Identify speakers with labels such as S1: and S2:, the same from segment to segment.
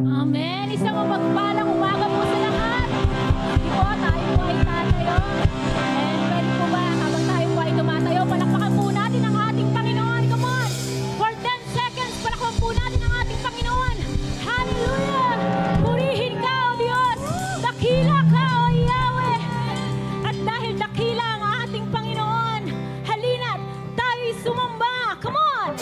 S1: Amen. Isang mapagpalang umaga po sa lahat. Hindi po, tayo po ay tatayo. And pwede po ba, habang tayo po ay tumatayo, palakpakan po natin ang ating Panginoon. Come on! For 10 seconds, palakpakan po natin ang ating Panginoon. Hallelujah! Purihin ka, O Diyos! Dakila ka, O Yahweh! At dahil dakila ang ating Panginoon, halina't tayo'y sumamba. Come on!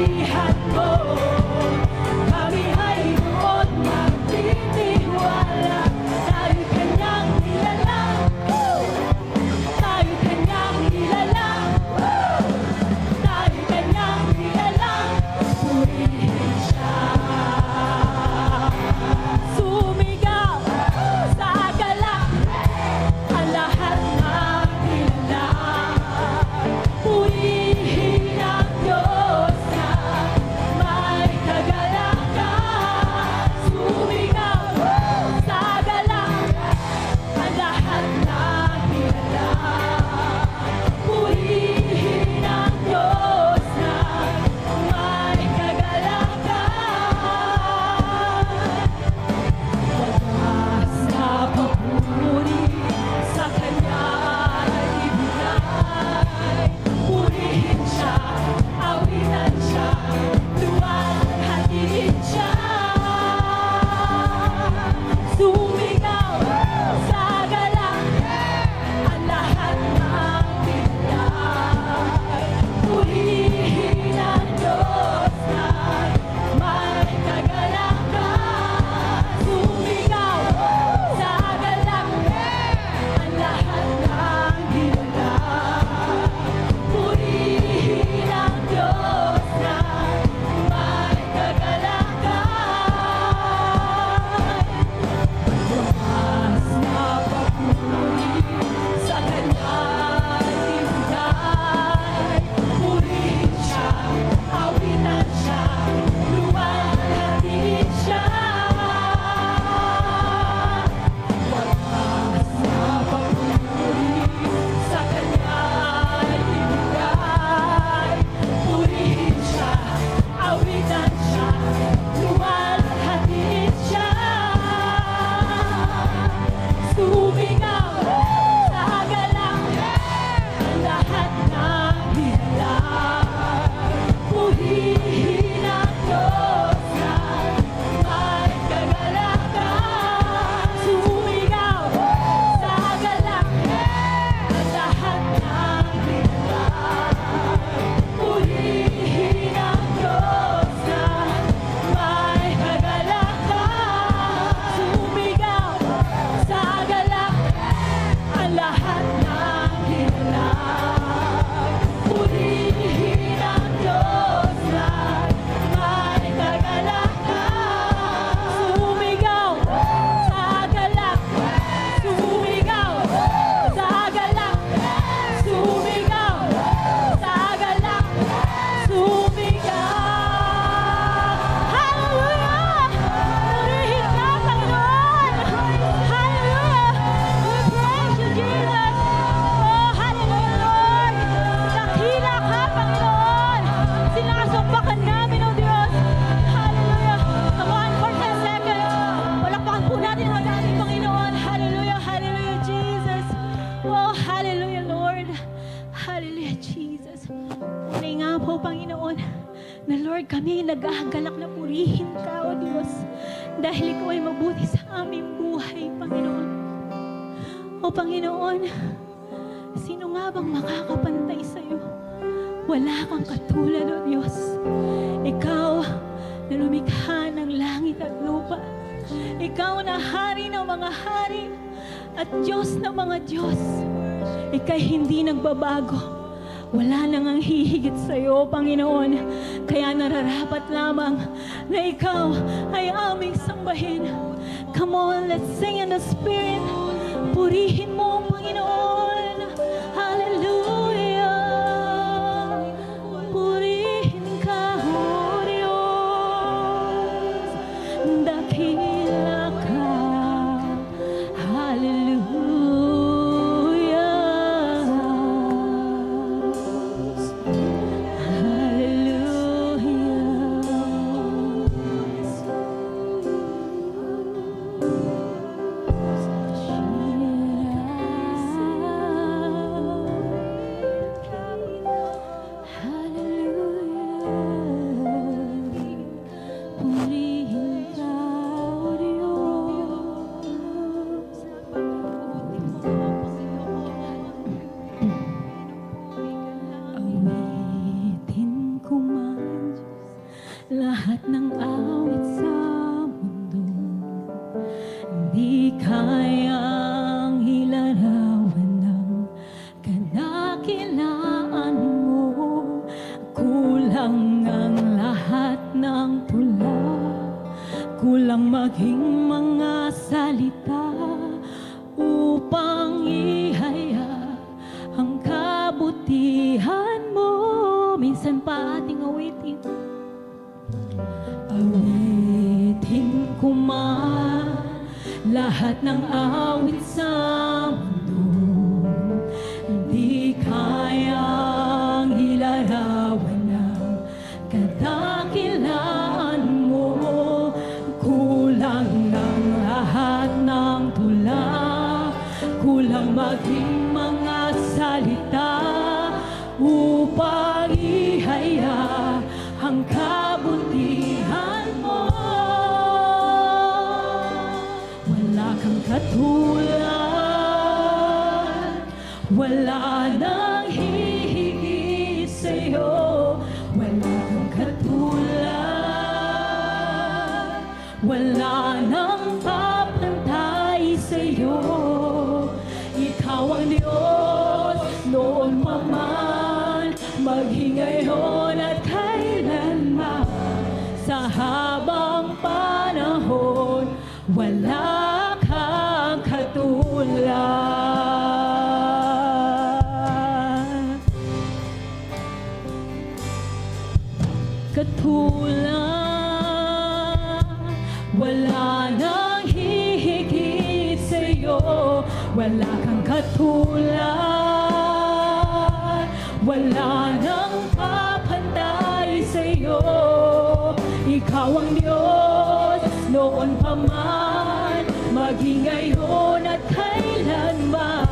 S1: purihan mo. Kami ay doon magtitiwala. Tayo'y kanyang nilalang. Tayo'y kanyang nilalang. Tayo'y kanyang nilalang. Purihin siya. Sumigaw sa galak ang lahat ng nilalang. Purihin ang Diyos na may kagalakan. Sumigaw sa galak ang lahat ng nilalang. Purihin ang Diyos na may kagalakan. Wagas na papuri sa Kanya ibigay. Purihin siya, awitan siya, luwalhatiin siya. Sumigaw sa galak ang lahat ng bigay. Purihin ang Diyos na may kagalakan. Sumigaw sa galak ang lahat ng bigay. Purihin ang Diyos na may kagalakan. Wagas na papuri sa Kanya ibigay. Purihin siya, awitan siya, luwalhatiin siya. Wagas na papuri sa Kanya ibigay. Purihin siya, awitan siya, luwalhatiin siya. Sumigaw sa galak ang lahat ng nilalang. Purihin ang Diyos na may kagalakan. Sumigaw sa galak ang lahat ng nilalang. Purihin ang Diyos na may kagalakan. Sumigaw sa galak ang lahat ng nilalang. Purihin ang Diyos na may kagalakan. Sumigaw sa galak. Sumigaw sa galak. Sumigaw sa galak. Sumigaw. Hallelujah! Purihin ka, Panginoon! Hallelujah! We praise you, Jesus! Oh, hallelujah, Lord! Dakila ka, Panginoon! Sinasumbakan namin, oh Diyos! Hallelujah! Come on, for 10 seconds! Palakpakan po natin ang ating Panginoon! Hallelujah! Hallelujah, Jesus! Oh, hallelujah, Lord! Hallelujah, Jesus! Tunay nga po, Panginoon, na Lord, kami naghahagalak na purihin ka, O Diyos, dahil Ikaw ay mabuti sa aming buhay, Panginoon. O Panginoon, sino nga bang makakapantay sa'yo? Wala kang katulad, O Diyos. Ikaw na lumikha ng langit at lupa. Ikaw na hari ng mga hari at Diyos ng mga Diyos. Ika'y hindi nagbabago. Wala nang ang hihigit sa iyo, Panginoon. Kaya nararapat lamang na Ikaw ay aming sambahin. Come on, let's sing in the Spirit. Purihin mo, Panginoon. Hallelujah. Purihin ka, O Diyos. Dakila ka. Hallelujah. lahat ng awit sa mundo, di kayang ilarawan ng kadakilaan mo. Kulang ang lahat ng tula, kulang maging mga salita upang ihaya ang kabutihan mo. Minsan pa ating awitin, awitin ko man lahat ng awit sa mundo, di kayang ilarawan ng kadakilaan mo. Kulang ang lahat ng tula, kulang maging mga salita upang ihaya ang kabutihan mo. Wala kang katulad, wala nang hihigit sa'yo. Wala kang katulad, wala nang papantay sa'yo. Ikaw ang Diyos noon pa man, maging ngayon at kailanman. Sa habang panahon, wala kang katulad. Wala nang hihigit sa'yo. Wala kang katulad, wala nang papantay sa'yo. Ikaw ang Diyos noon pa man, maging ngayon at kailanman.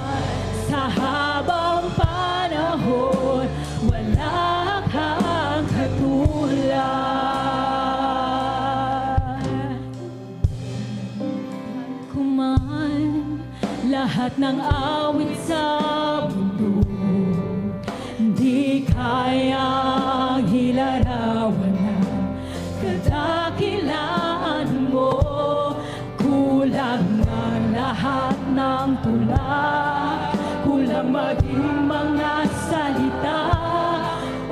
S1: Sa habang panahon, wala kang katulad. Kuman lahat ng awit sa mundo, di kayang ilarawan ng kadakilaan mo. Kulang ang lahat ng tula, kulang maging mga salita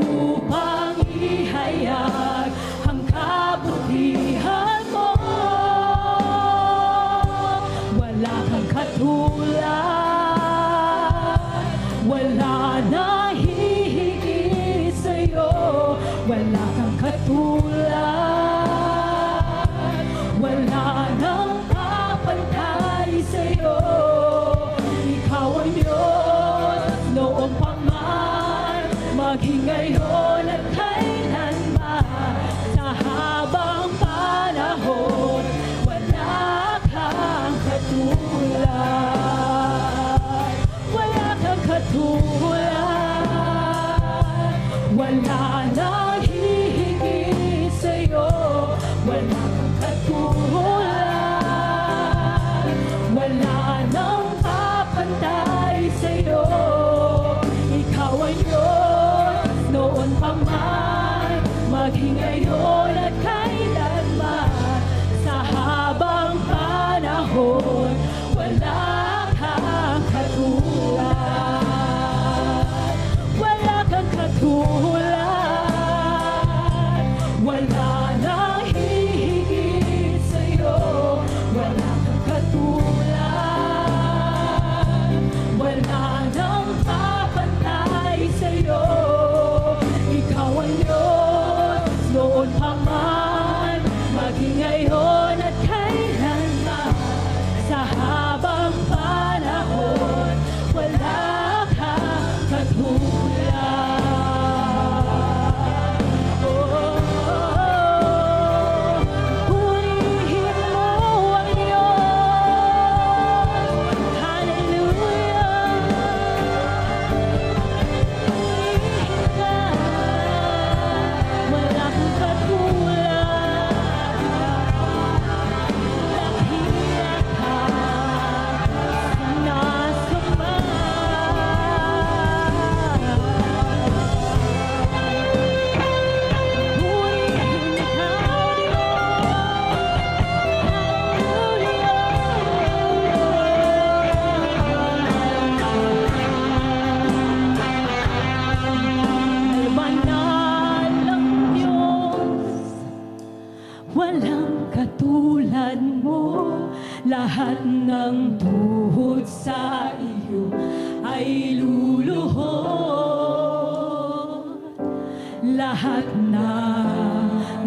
S1: upang ihayag ang kabutihan mo. Wala kang katulad, wala na hihigit sa'yo. Wala kang katulad, wala nang papantay sa'yo. Ikaw ang Diyos noon pa man, maging ngayon at kailanman. Sa habang panahon, wala kang katulad. Wala kang katulad, wala nang hihigit sa'yo. Wala kang katulad, wala nang papantay sa'yo. Ikaw ang Diyos noon pa man, maging ngayon at kailanman. Sa habang panahon, wala kang katulad. Wala kang katulad, wala nang hihigit sa'yo. Wala kang katulad, wala nang papantay sa'yo. Ikaw ang Diyos noon pa man, maging ngayon at kailanman. Sa habang panahon, wala kang katulad. Purihin mo ang Diyos. Hallelujah. Purihin ka. Wala kang katulad.
S2: Walang katulad mo, lahat ng tuhod sa iyo ay luluhod. Lahat na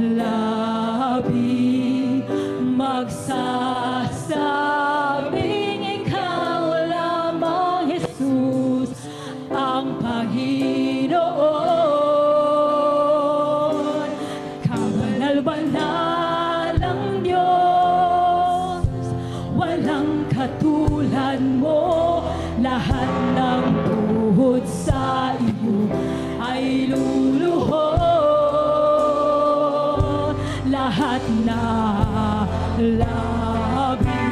S2: labi magsasabing ikaw lamang, Jesus, ang Panginoon. Kabanal-banal ang Diyos, walang katulad mo, lahat ng tuhod sa iyo ay luluhod. Lahat na labi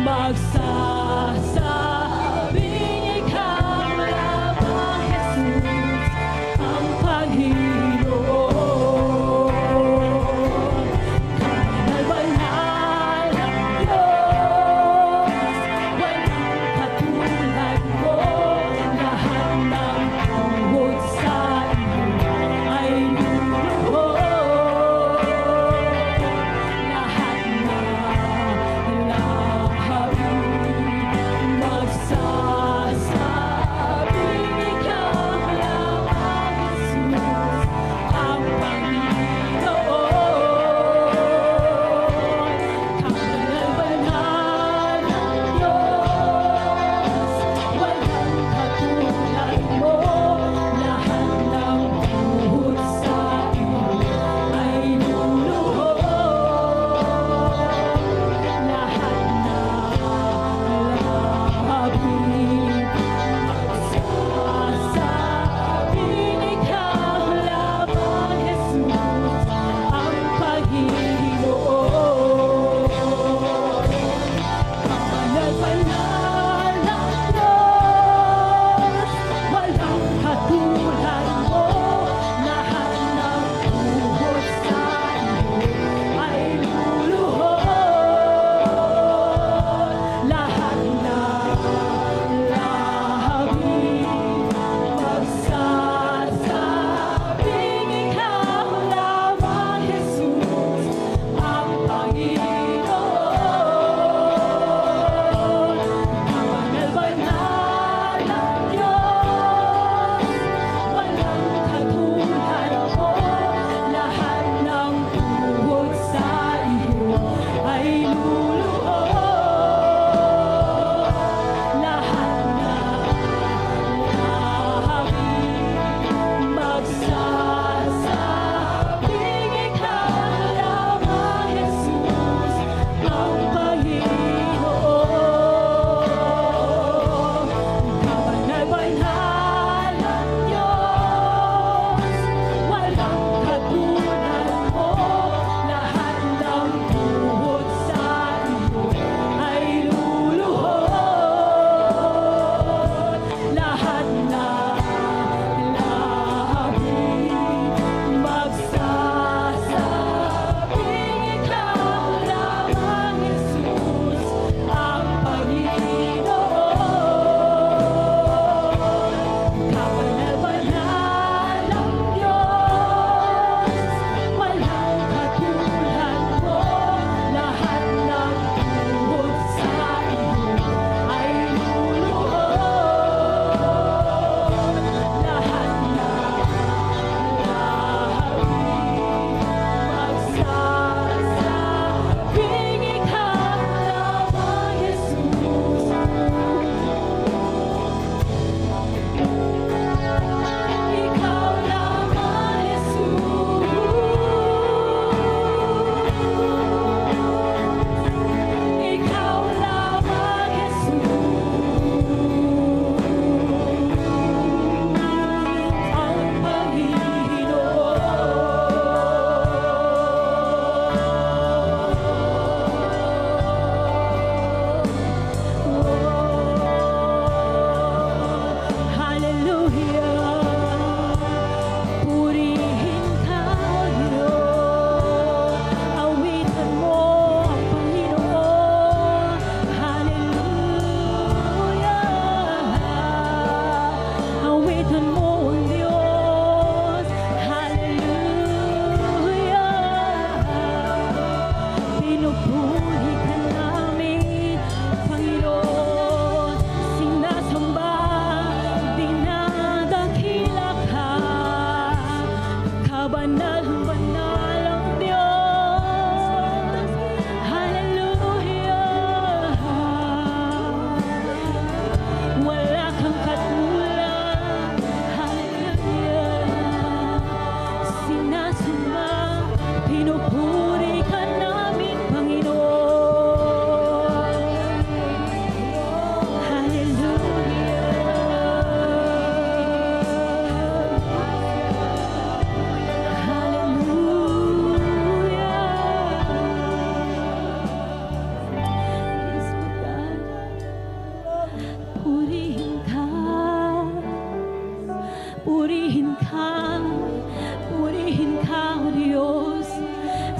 S2: magsasabing ikaw lamang, Jesus, ang Panginoon. Kabanal-banal ang Diyos, walang katulad mo, lahat ng tuhod sa iyo ay luluhod. Lahat na labi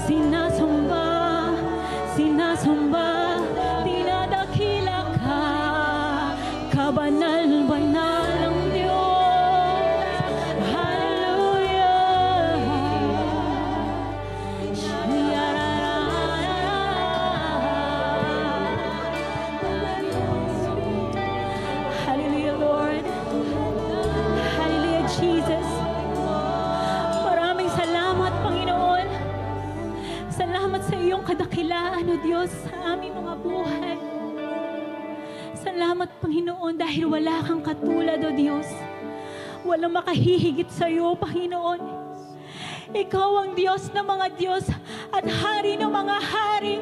S2: Sinasamba, sinasamba, dinadakila ka, kabanal-banal ang Diyos. Hallelujah. Hallelujah, Lord. Hallelujah, Jesus. Maraming salamat, Panginoon. Salamat sa iyong kadakilaan, O Diyos, sa aming mga buhay. Salamat, Panginoon, dahil wala kang katulad, O Diyos. Walang makahihigit sa iyo, Panginoon. Ikaw ang Diyos ng mga Diyos at Hari ng mga hari.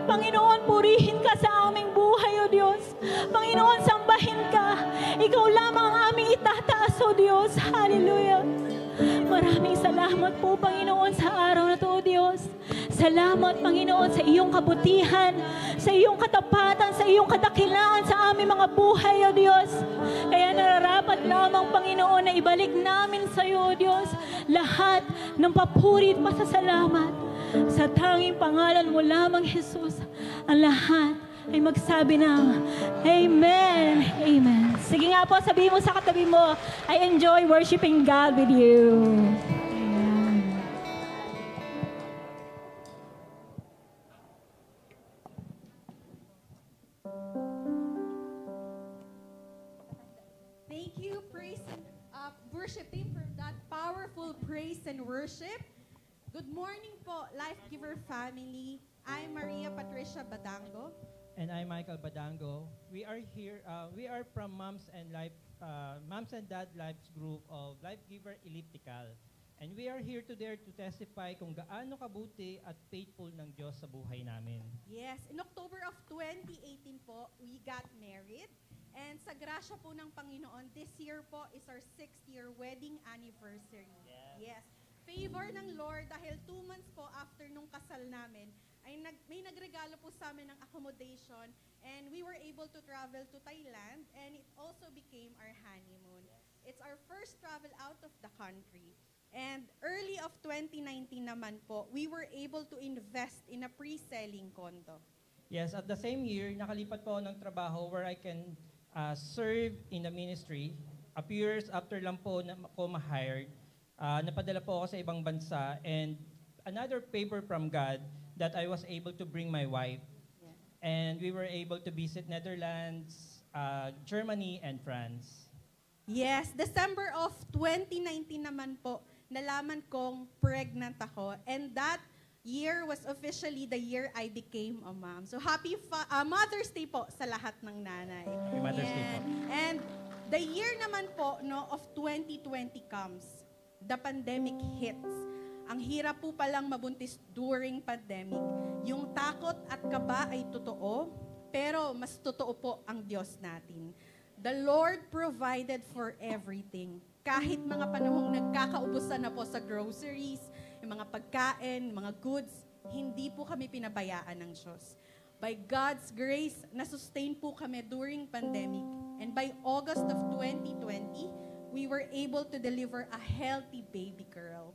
S2: Panginoon, purihin ka sa aming buhay, O Diyos. Panginoon, sambahin ka. Ikaw lamang ang aming itataas, O Diyos. Hallelujah. Maraming salamat po, Panginoon, sa araw na to, O Diyos. Salamat, Panginoon, sa iyong kabutihan, sa iyong katapatan, sa iyong kadakilaan sa aming mga buhay, O Diyos. Kaya nararapat lamang, Panginoon, na ibalik namin sa iyo, O Diyos, lahat ng papuri at pasasalamat. Sa tanging pangalan mo lamang, Jesus, ang lahat ay magsabi ng Amen. Amen. Sige nga po, sabihin mo sa katabi mo, I enjoy worshiping God with you. Amen.
S3: Thank you, praise and worship team, for that powerful praise and worship. Good morning po, Life Giver family. I'm Maria Patricia Badango.
S4: And I'm Michael Badango. We are here. We are from Moms and Dad Lives Group of Life Giver Elliptical, and we are here today to testify kung gaano kabuti at faithful ng Diyos sa buhay namin.
S3: Yes, in October of 2018 po, we got married. And sa grasya po ng Panginoon, this year po is our 6th-year wedding anniversary. Yes. Favor ng Lord dahil 2 months po after nung kasal namin, ay may nagregalo po sa amin ng accommodation, and we were able to travel to Thailand, and it also became our honeymoon. It's our first travel out of the country. And early of 2019 naman po, we were able to invest in a pre-selling condo.
S4: Yes, at the same year, nakalipat po ako ng trabaho where I can serve in the ministry. A few years after lang po na ako ma-hired, napadala po ako sa ibang bansa, and another favor from God that I was able to bring my wife.
S3: Yeah.
S4: And we were able to visit Netherlands, Germany, and France.
S3: Yes, December of 2019 naman po, nalaman kong pregnant ako, and that year was officially the year I became a mom. So happy Mother's Day po sa lahat ng nanay.
S4: Happy Mother's Day po.
S3: And the year naman po of 2020 comes, the pandemic hits. Ang hirap po palang mabuntis during pandemic. Yung takot at kaba ay totoo, pero mas totoo po ang Diyos natin. The Lord provided for everything. Kahit mga panahong nagkakaubusan na po sa groceries, yung mga pagkain, mga goods, hindi po kami pinabayaan ng Diyos. By God's grace, na-sustain po kami during pandemic. And by August of 2020, we were able to deliver a healthy baby girl.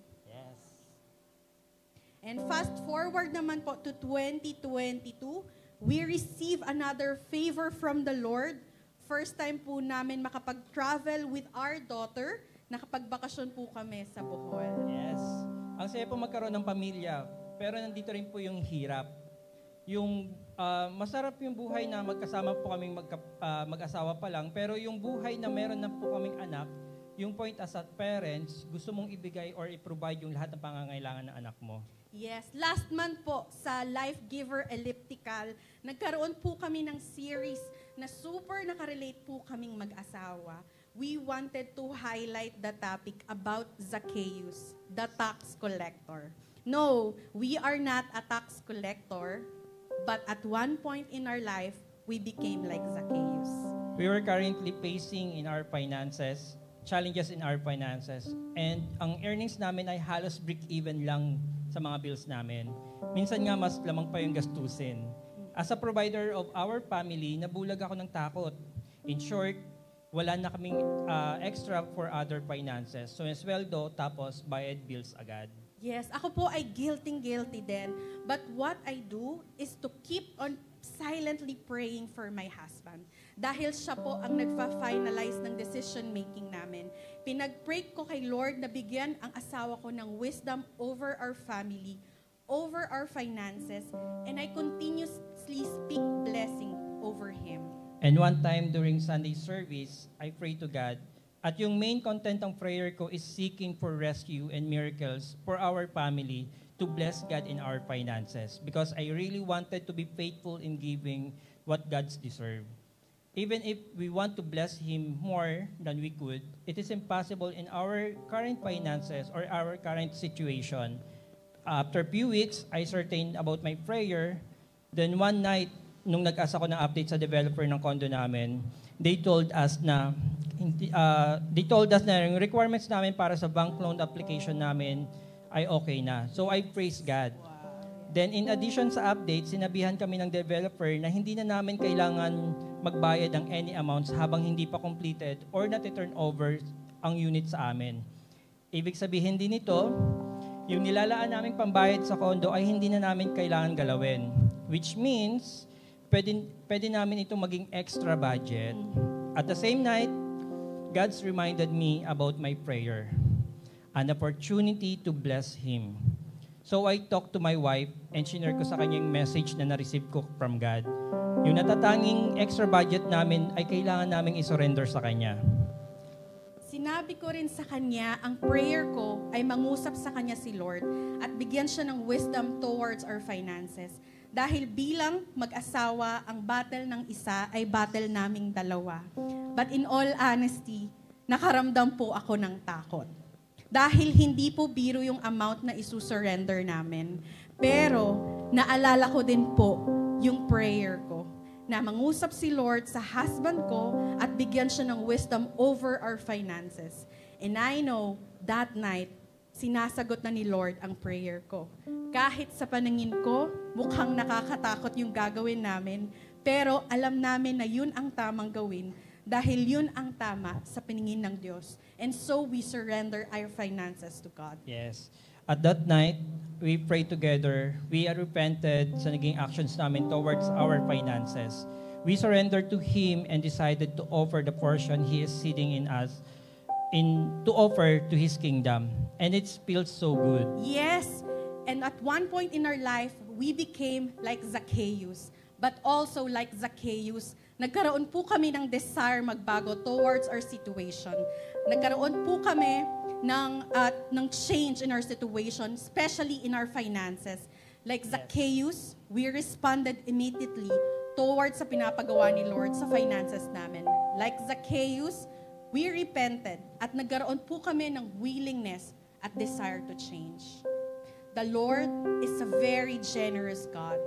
S3: And fast forward naman po to 2022, we receive another favor from the Lord. First time po namin makapag-travel with our daughter. Nakapagbakasyon po kami sa Bohol.
S4: Yes. Ang saya po magkaroon ng pamilya, pero nandito rin po yung hirap. Yung masarap yung buhay na magkasama po kaming mag-asawa pa lang, pero yung buhay na meron na po kaming anak, yung point as a parents, gusto mong ibigay or i-provide yung lahat ng pangangailangan ng anak mo.
S3: Yes, last month po sa Life Giver Elliptical, nagkaroon po kami ng series na super nakarelate po kaming mag-asawa. We wanted to highlight the topic about Zacchaeus, the tax collector. No, we are not a tax collector, but at one point in our life, we became like Zacchaeus.
S4: We were currently facing in our finances, challenges in our finances, and ang earnings namin ay halos break-even lang sa mga bills namin. Minsan nga mas lamang pa yung gastusin. As a provider of our family, nabulag ako ng takot. In short, wala na kaming extra for other finances. So, sweldo, tapos bayad bills agad.
S3: Yes, ako po ay guilty din. But what I do is to keep on silently praying for my husband. Dahil siya po ang nagfa-finalize ng decision-making namin. Pinag-pray ko kay Lord na bigyan ang asawa ko ng wisdom over our family, over our finances, and I continuously speak blessing over him.
S4: And one time during Sunday service, I pray to God. At yung main content ng prayer ko is seeking for rescue and miracles for our family to bless God in our finances. Because I really wanted to be faithful in giving what God's deserve. Even if we want to bless Him more than we could, it is impossible in our current finances or our current situation. After a few weeks, I certain about my prayer. Then one night, nung nag-asa ko ng update sa developer ng condo namin, they told us na yung requirements namin para sa bank loan application namin ay okay na. So I praise God. Then in addition sa update, sinabihan kami ng developer na hindi na namin kailangan magbayad ng any amounts habang hindi pa completed or nati-turn over ang unit sa amin. Ibig sabihin din nito, yung nilalaan naming pambayad sa condo ay hindi na namin kailangan galawin. Which means, pwede namin ito maging extra budget. At the same night, God's reminded me about my prayer, an opportunity to bless Him. So I talked to my wife and shinare ko sa kanya yung message na na-receive ko from God. Yung natatanging extra budget namin ay kailangan naming isurrender sa Kanya.
S3: Sinabi ko rin sa kanya, ang prayer ko ay mangusap sa kanya si Lord at bigyan siya ng wisdom towards our finances. Dahil bilang mag-asawa, ang battle ng isa ay battle naming dalawa. But in all honesty, nakaramdam po ako ng takot. Dahil hindi po biro yung amount na isusurrender namin. Pero naalala ko din po yung prayer ko na mangusap si Lord sa husband ko at bigyan siya ng wisdom over our finances. And I know that night, sinasagot na ni Lord ang prayer ko. Kahit sa paningin ko, mukhang nakakatakot yung gagawin namin, pero alam namin na yun ang tamang gawin dahil yun ang tama sa paningin ng Diyos. And so we surrender our finances to God.
S4: Yes. At that night, we prayed together. We repented sa naging actions namin towards our finances. We surrendered to Him and decided to offer the portion He is seating in us to offer to His kingdom. And it feels so good.
S3: Yes. And at one point in our life, we became like Zacchaeus. But also like Zacchaeus, nagkaroon po kami ng desire magbago towards our situation. Nagkaroon po kami ng change in our situation, especially in our finances. Like Zacchaeus, we responded immediately towards sa pinapagawa ni Lord sa finances namin. Like Zacchaeus, we repented at nagkaroon po kami ng willingness at desire to change. The Lord is a very generous God.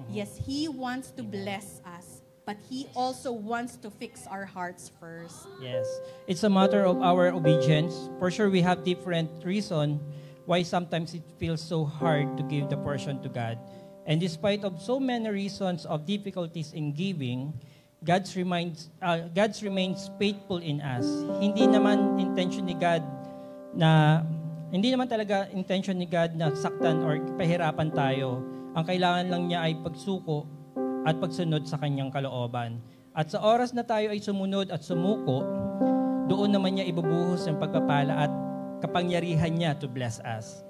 S3: Yes, He wants to bless us, but He also wants to fix our hearts first.
S4: Yes. It's a matter of our obedience. For sure, we have different reason why sometimes it feels so hard to give the portion to God. And despite of so many reasons of difficulties in giving, God remains faithful in us. Hindi naman talaga intention ni God na saktan or pahirapan tayo. Ang kailangan lang niya ay pagsuko at pagsunod sa kanyang kalooban. At sa oras na tayo ay sumunod at sumuko, doon naman niya ibubuhos ang pagpapala at kapangyarihan niya to bless us.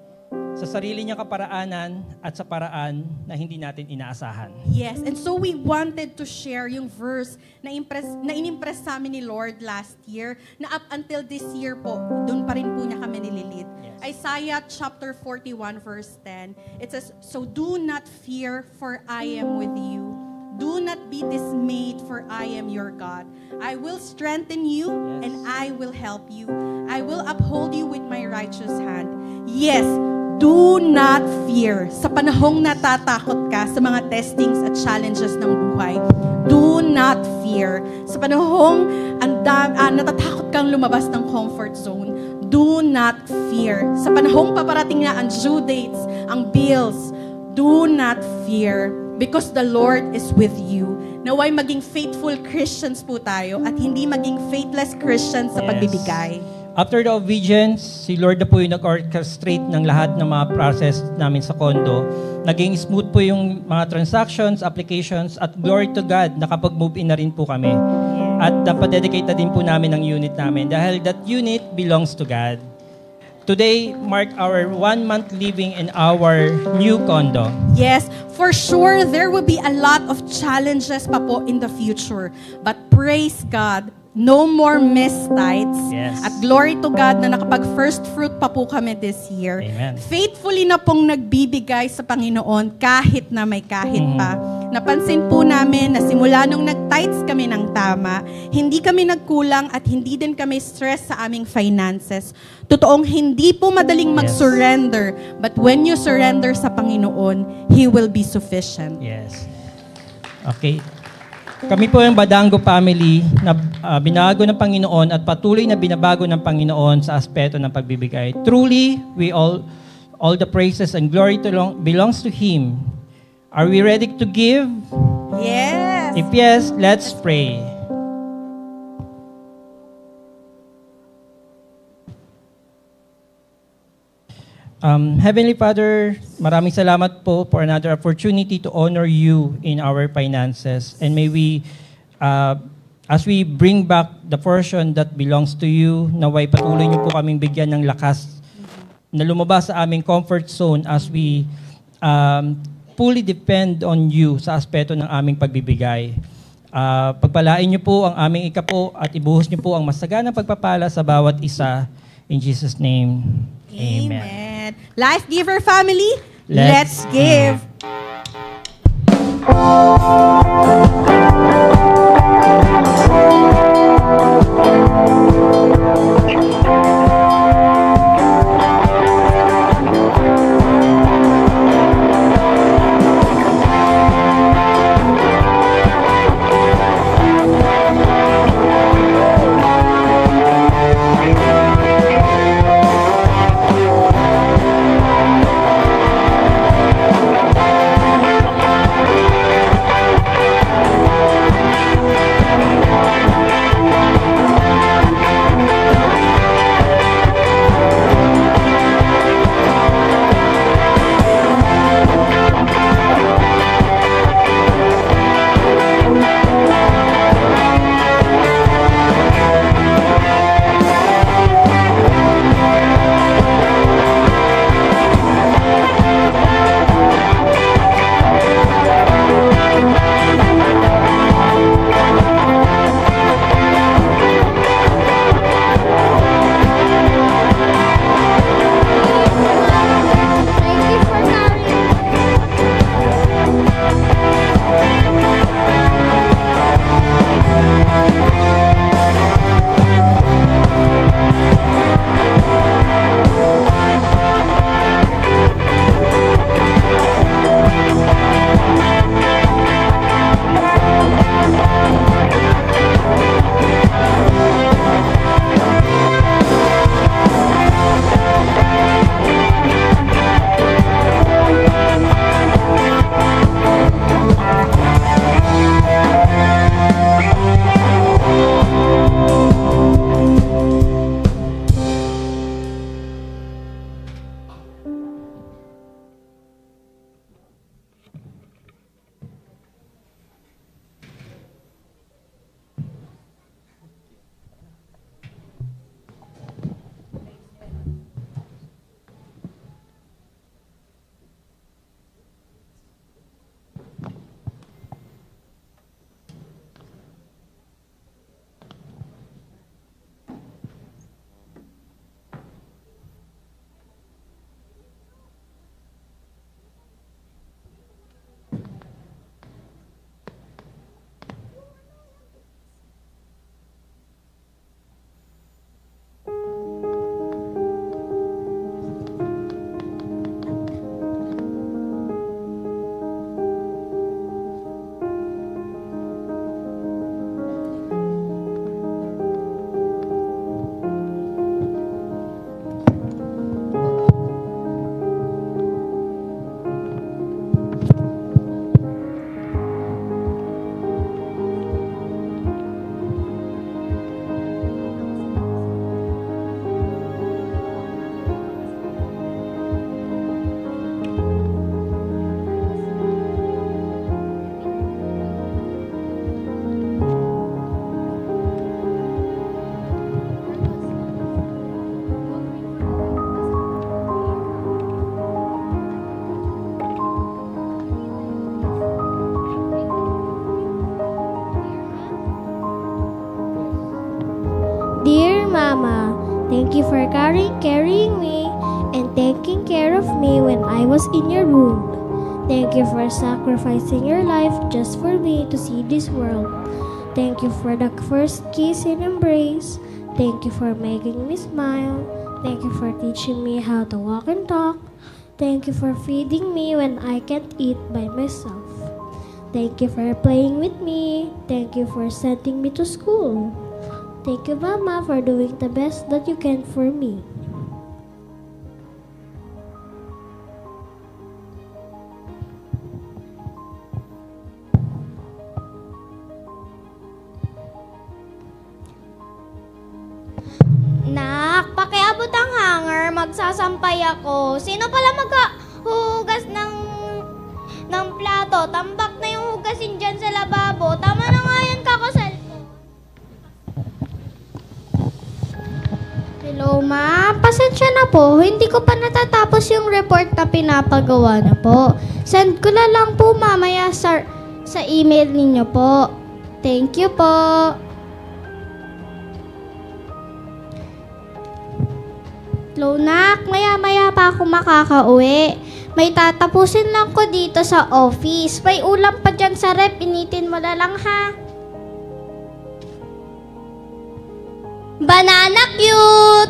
S4: Sa sarili niya kaparaanan at sa paraan na hindi natin inaasahan.
S3: Yes, and so we wanted to share yung verse na inimpress sa amin ni Lord last year, na up until this year po, doon pa rin po niya kami nililid. Yes. Isaiah chapter 41 verse 10, it says, "So do not fear, for I am with you. Do not be dismayed, for I am your God. I will strengthen you, and I will help you. I will uphold you with my righteous hand." Yes, do not fear. Sa panahong natatakot ka sa mga testings at challenges ng buhay, do not fear. Sa panahong natatakot kang lumabas ng comfort zone, do not fear. Sa panahong paparating na ang due dates, ang bills, do not fear. Because the Lord is with you. Naway maging faithful Christians po tayo at hindi maging faithless Christians sa pagbibigay.
S4: After the obedience, si Lord na po yung nag-orchestrate ng lahat ng mga process namin sa condo. Naging smooth po yung mga transactions, applications, at glory to God, nakapag-move in na rin po kami. At napadedicate na din po namin ang unit namin dahil that unit belongs to God. Today mark our 1 month living in our new condo.
S3: Yes, for sure, there will be a lot of challenges pa po in the future. But praise God, no more missed tithes.
S4: Yes.
S3: At glory to God na nakapag first fruit pa po kami this year.
S4: Amen.
S3: Faithfully na pong nagbibigay sa Panginoon kahit na may kahit pa. Napansin po namin na simula nung nag-tithes kami ng tama, hindi kami nagkulang at hindi din kami stress sa aming finances. Totoong hindi po madaling mag-surrender, but when you surrender sa Panginoon, He will be sufficient.
S4: Yes. Okay. Kami po yung Badango family na binago ng Panginoon at patuloy na binabago ng Panginoon sa aspeto ng pagbibigay. Truly, we all the praises and glory belongs to Him. Are we ready to give?
S3: Yes.
S4: If yes, let's pray. Heavenly Father, maraming salamat po for another opportunity to honor you in our finances. And may we, as we bring back the portion that belongs to you, naway patuloy niyo po kaming bigyan ng lakas na lumabas sa aming comfort zone as we fully depend on you sa aspeto ng aming pagbibigay. Pagpalain niyo po ang aming ikapo at ibuhos niyo po ang masaganang pagpapala sa bawat isa. In Jesus' name, Amen.
S3: Life Giver family,
S4: Let's
S3: let's give.
S5: Thank you for carrying me and taking care of me when I was in your womb. Thank you for sacrificing your life just for me to see this world. Thank you for the first kiss and embrace. Thank you for making me smile. Thank you for teaching me how to walk and talk. Thank you for feeding me when I can't eat by myself. Thank you for playing with me. Thank you for sending me to school. Thank you, Mama, for doing the best that you can for me.
S6: Nak, pakiabot ang hanger, magsasampay ako. Sino pala maghuhugas ng plato? Tambak na yung hugasin dyan sa lababo. Tama na nga yan, cellphone. Hello, ma'am. Pasensya na po. Hindi ko pa natatapos yung report na pinapagawa na po. Send ko na lang po mamaya sa email ninyo po. Thank you po. Nak, maya-maya pa ako makakauwi. May tatapusin lang ko dito sa office. May ulam pa dyan sa rep, initin mo na lang ha. Banana Q,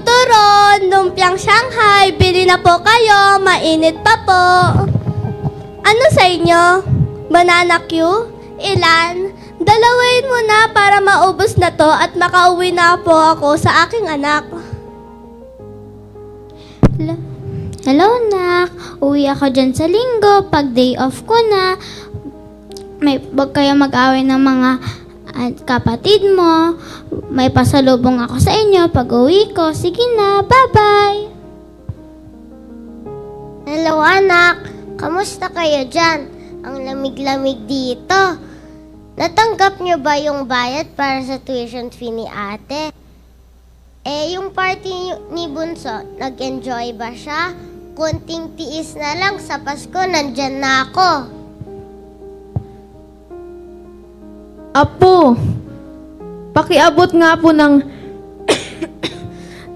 S6: turon, lumpiang Shanghai, bili na po kayo, mainit pa po. Ano sa inyo? Banana Q? Ilan? Dalawain mo na para maubos na to at makauwi na po ako sa aking anak. Hello, Nak. Uwi ako dyan sa linggo. Pag day off ko na, wag kayo mag-away ng mga kapatid mo. May pasalubong ako sa inyo pag uwi ko. Sige na, bye-bye. Hello, anak. Kamusta kayo dyan? Ang lamig-lamig dito. Natanggap niyo ba yung bayad para sa tuition fee ni ate? Yung party ni Bunso, nag-enjoy ba siya? Kunting tiis na lang, sa Pasko, nandyan na ako.
S7: Apo, pakiabot nga po ng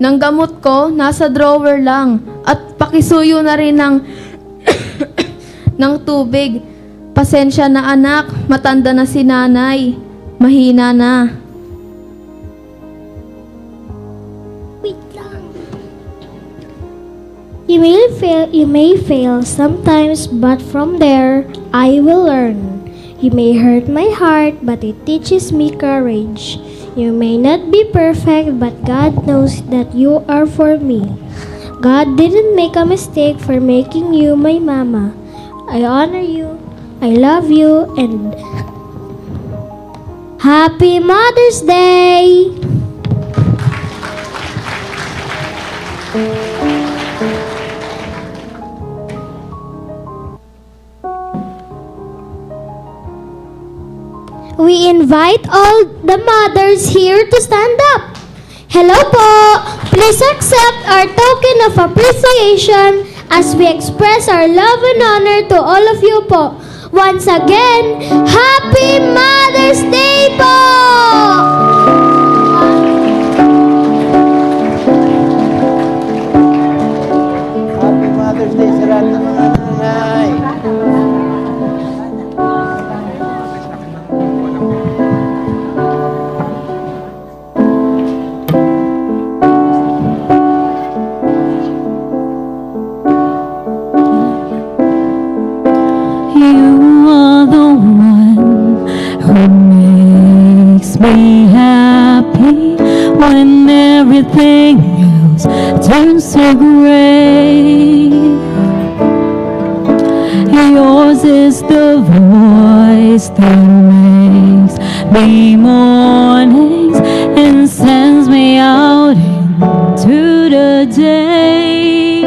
S7: ng gamot ko, nasa drawer lang. At pakisuyo na rin ng tubig. Pasensya na anak, matanda na si nanay. Mahina na.
S5: You may fail sometimes, but from there, I will learn. You may hurt my heart, but it teaches me courage. You may not be perfect, but God knows that you are for me. God didn't make a mistake for making you my mama. I honor you, I love you, and Happy Mother's Day! We invite all the mothers here to stand up. Hello po! Please accept our token of appreciation as we express our love and honor to all of you po. Once again, Happy Mother's Day po!
S8: Happy Mother's Day sa lahat ng mga nanay.
S2: Me happy when everything else turns to gray. Yours is the voice that makes me mornings and sends me out into the day.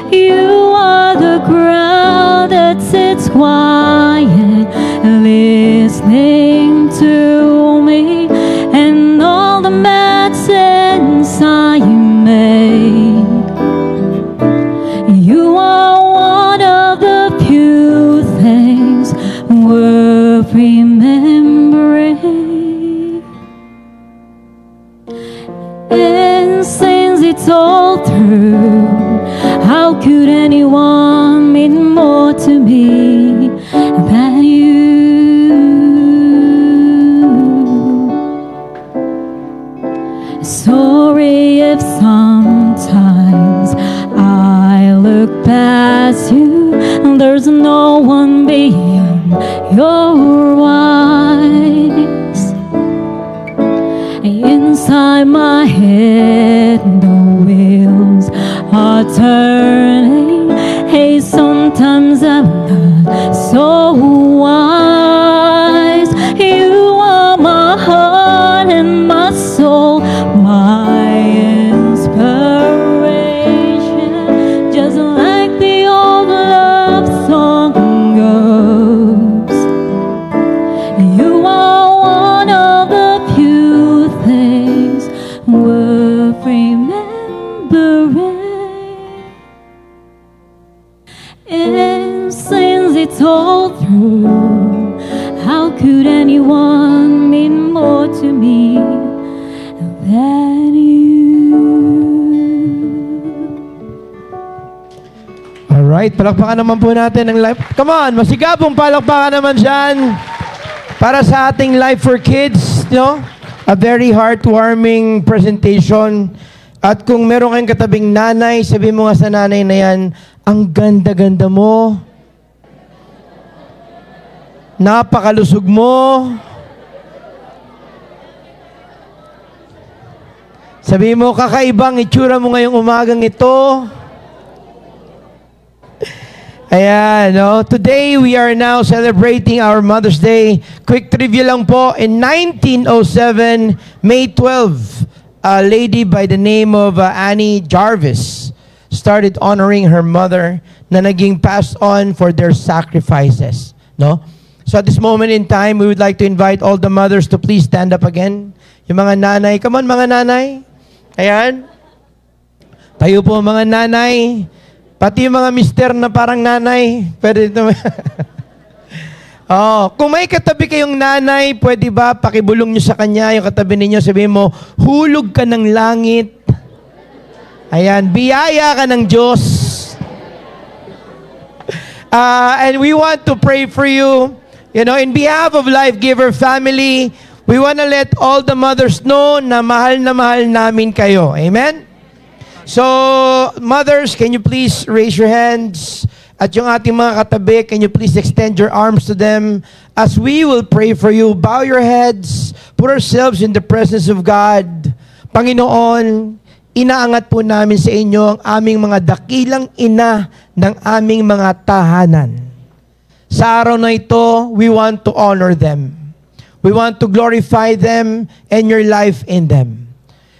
S2: You are the ground that sits quiet, listening to me and all the mad sense I make. You are one of the few things worth remembering. And since it's all me than you. Sorry if sometimes I look past you. There's no one beyond your eyes. Inside my head, the wheels are turning. Hey, sometimes I'm not so wise. You are my heart and my soul, my inspiration, just like the old love song goes. You are one of the few things worth remembering. And since it's all through, how could anyone mean more to me than you?
S9: Alright, palakpakan naman po natin ang life. Come on, masigabong palakpakan naman dyan para sa ating Life for Kids, no? A very heartwarming presentation. At kung meron kayong katabing nanay, sabi mo nga sa nanay na yan, ang ganda-ganda mo. Napakalusog mo. Sabi mo, kakaibang itsura mo ngayong umagang ito. Ayan, no? Today, we are now celebrating our Mother's Day. Quick trivia lang po. In 1907, May 12, a lady by the name of Annie Jarvis started honoring her mother na naging passed on for their sacrifices. No? So at this moment in time, we would like to invite all the mothers to please stand up again. Yung mga nanay. Come on, mga nanay. Ayan. Tayo po, mga nanay. Pati yung mga mister na parang nanay. Pwede ito. Oh, kung may katabi kayong nanay, pwede ba pakibulong nyo sa kanya yung katabi ninyo, sabihin mo, hulog ka ng langit. Ayan, biyaya ka ng Diyos. And we want to pray for you. You know, in behalf of Life Giver family, we want to let all the mothers know na mahal namin kayo. Amen? So, mothers, can you please raise your hands? At yung ating mga katabi, can you please extend your arms to them as we will pray for you. Bow your heads, put ourselves in the presence of God. Panginoon, inaangat po namin sa inyo ang aming mga dakilang ina ng aming mga tahanan. Sa araw na ito, we want to honor them. We want to glorify them and your life in them.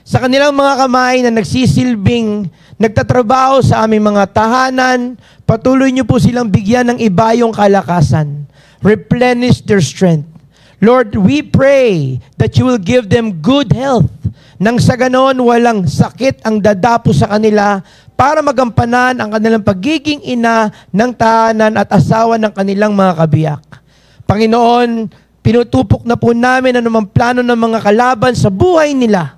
S9: Sa kanilang mga kamay na nagsisilbing, nagtatrabaho sa aming mga tahanan, patuloy niyo po silang bigyan ng ibayong kalakasan. Replenish their strength. Lord, we pray that you will give them good health. Nang sa ganon, walang sakit ang dadapo sa kanila para magampanan ang kanilang pagiging ina ng tahanan at asawa ng kanilang mga kabiyak. Panginoon, pinutupok na po namin ang mga plano ng mga kalaban sa buhay nila.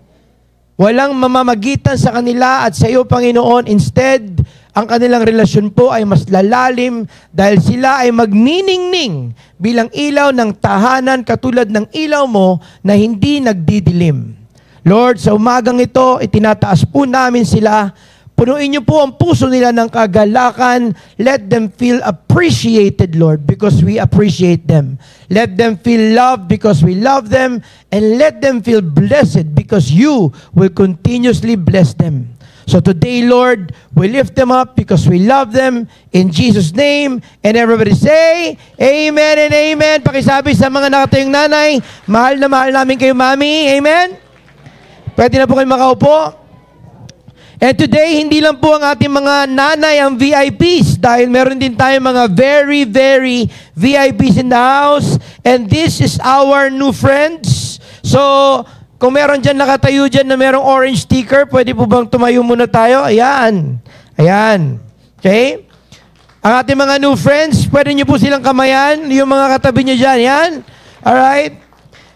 S9: Walang mamamagitan sa kanila at sa iyo, Panginoon. Instead, ang kanilang relasyon po ay mas lalalim dahil sila ay magniningning bilang ilaw ng tahanan katulad ng ilaw mo na hindi nagdidilim. Lord, sa umagang ito, itinataas po namin sila. Punuin niyo po ang puso nila ng kagalakan. Let them feel appreciated, Lord, because we appreciate them. Let them feel loved because we love them. And let them feel blessed because you will continuously bless them. So today, Lord, we lift them up because we love them. In Jesus' name. And everybody say, Amen and Amen. Pakisabi sa mga nakatayong nanay, mahal na mahal namin kayo, Mami. Amen? Pwede na po kayo makaupo. And today, hindi lang po ang ating mga nanay ang VIPs dahil meron din tayong mga very, very VIPs in the house. And this is our new friends. So, kung meron dyan nakatayo dyan na merong orange sticker, pwede po bang tumayo muna tayo? Ayan. Ayan. Okay? Ang ating mga new friends, pwede nyo po silang kamayan. Yung mga katabi nyo dyan. Ayan. Alright?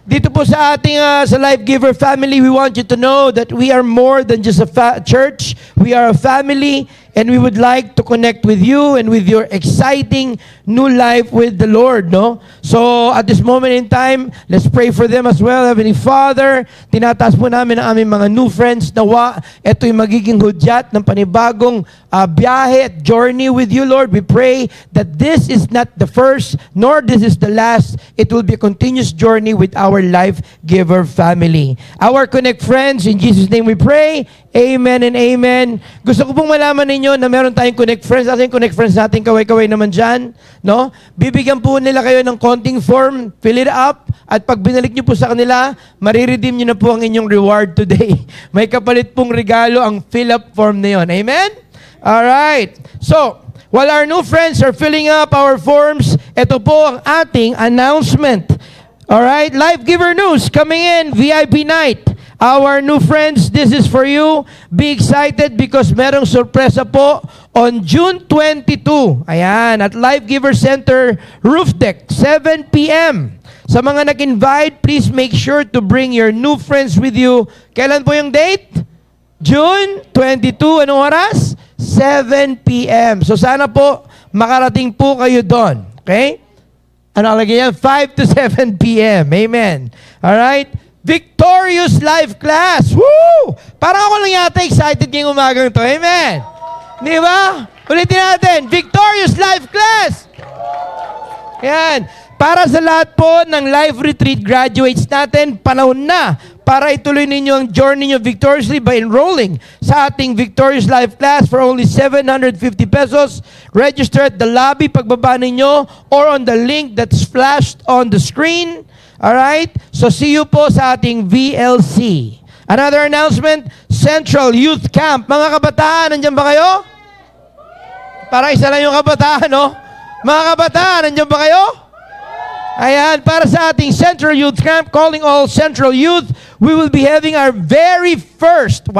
S9: Dito po sa ating sa Life Giver family, we want you to know that we are more than just a church. We are a family. and we would like to connect with you and with your exciting new life with the Lord, no? So, at this moment in time, let's pray for them as well. Heavenly Father, tinataas po namin ang aming mga new friends. Nawa, ito'y magiging hudyat ng panibagong biyahe at journey with you, Lord. We pray that this is not the first, nor this is the last. It will be a continuous journey with our Life Giver family. Our Connect friends, in Jesus' name we pray. Amen and amen. Gusto ko pong malaman ninyo na meron tayong Connect friends. Ating Connect friends natin, kaway-kaway naman dyan. No? Bibigyan po nila kayo ng konting form, fill it up, at pag binalik nyo po sa kanila, mariredeem nyo na po ang inyong reward today. May kapalit pong regalo ang fill-up form na yun. Amen? Alright. So, while our new friends are filling up our forms, ito po ang ating announcement. Alright? Life Giver News coming in, VIP night. Our new friends, this is for you. Be excited because merong sorpresa po on June 22. Ayan, at Life Giver Center Roof Deck, 7 p.m. Sa mga nag-invite, please make sure to bring your new friends with you. Kailan po yung date? June 22. Anong oras? 7 p.m. So sana po makarating po kayo doon. Okay? Ano lagay yan? 5 to 7 p.m. Amen. Alright? Victorious Life Class. Woo! Parang ako lang yata excited ngayong umagang to. Amen. Di ba? Ulitin natin. Victorious Life Class. Yan. Para sa lahat po ng Life Retreat graduates natin, panahon na para ituloy ninyo ang journey nyo victoriously by enrolling sa ating Victorious Life Class for only 750 pesos. Register at the lobby pagbaba ninyo or on the link that's flashed on the screen. Alright? So see you po sa ating VLC. Another announcement, Central Youth Camp. Mga kabataan, nandiyan ba kayo? Para isa lang yung kabataan, no? Mga kabataan, nandiyan ba kayo? Ayan, para sa ating Central Youth Camp, calling all Central Youth, we will be having our very first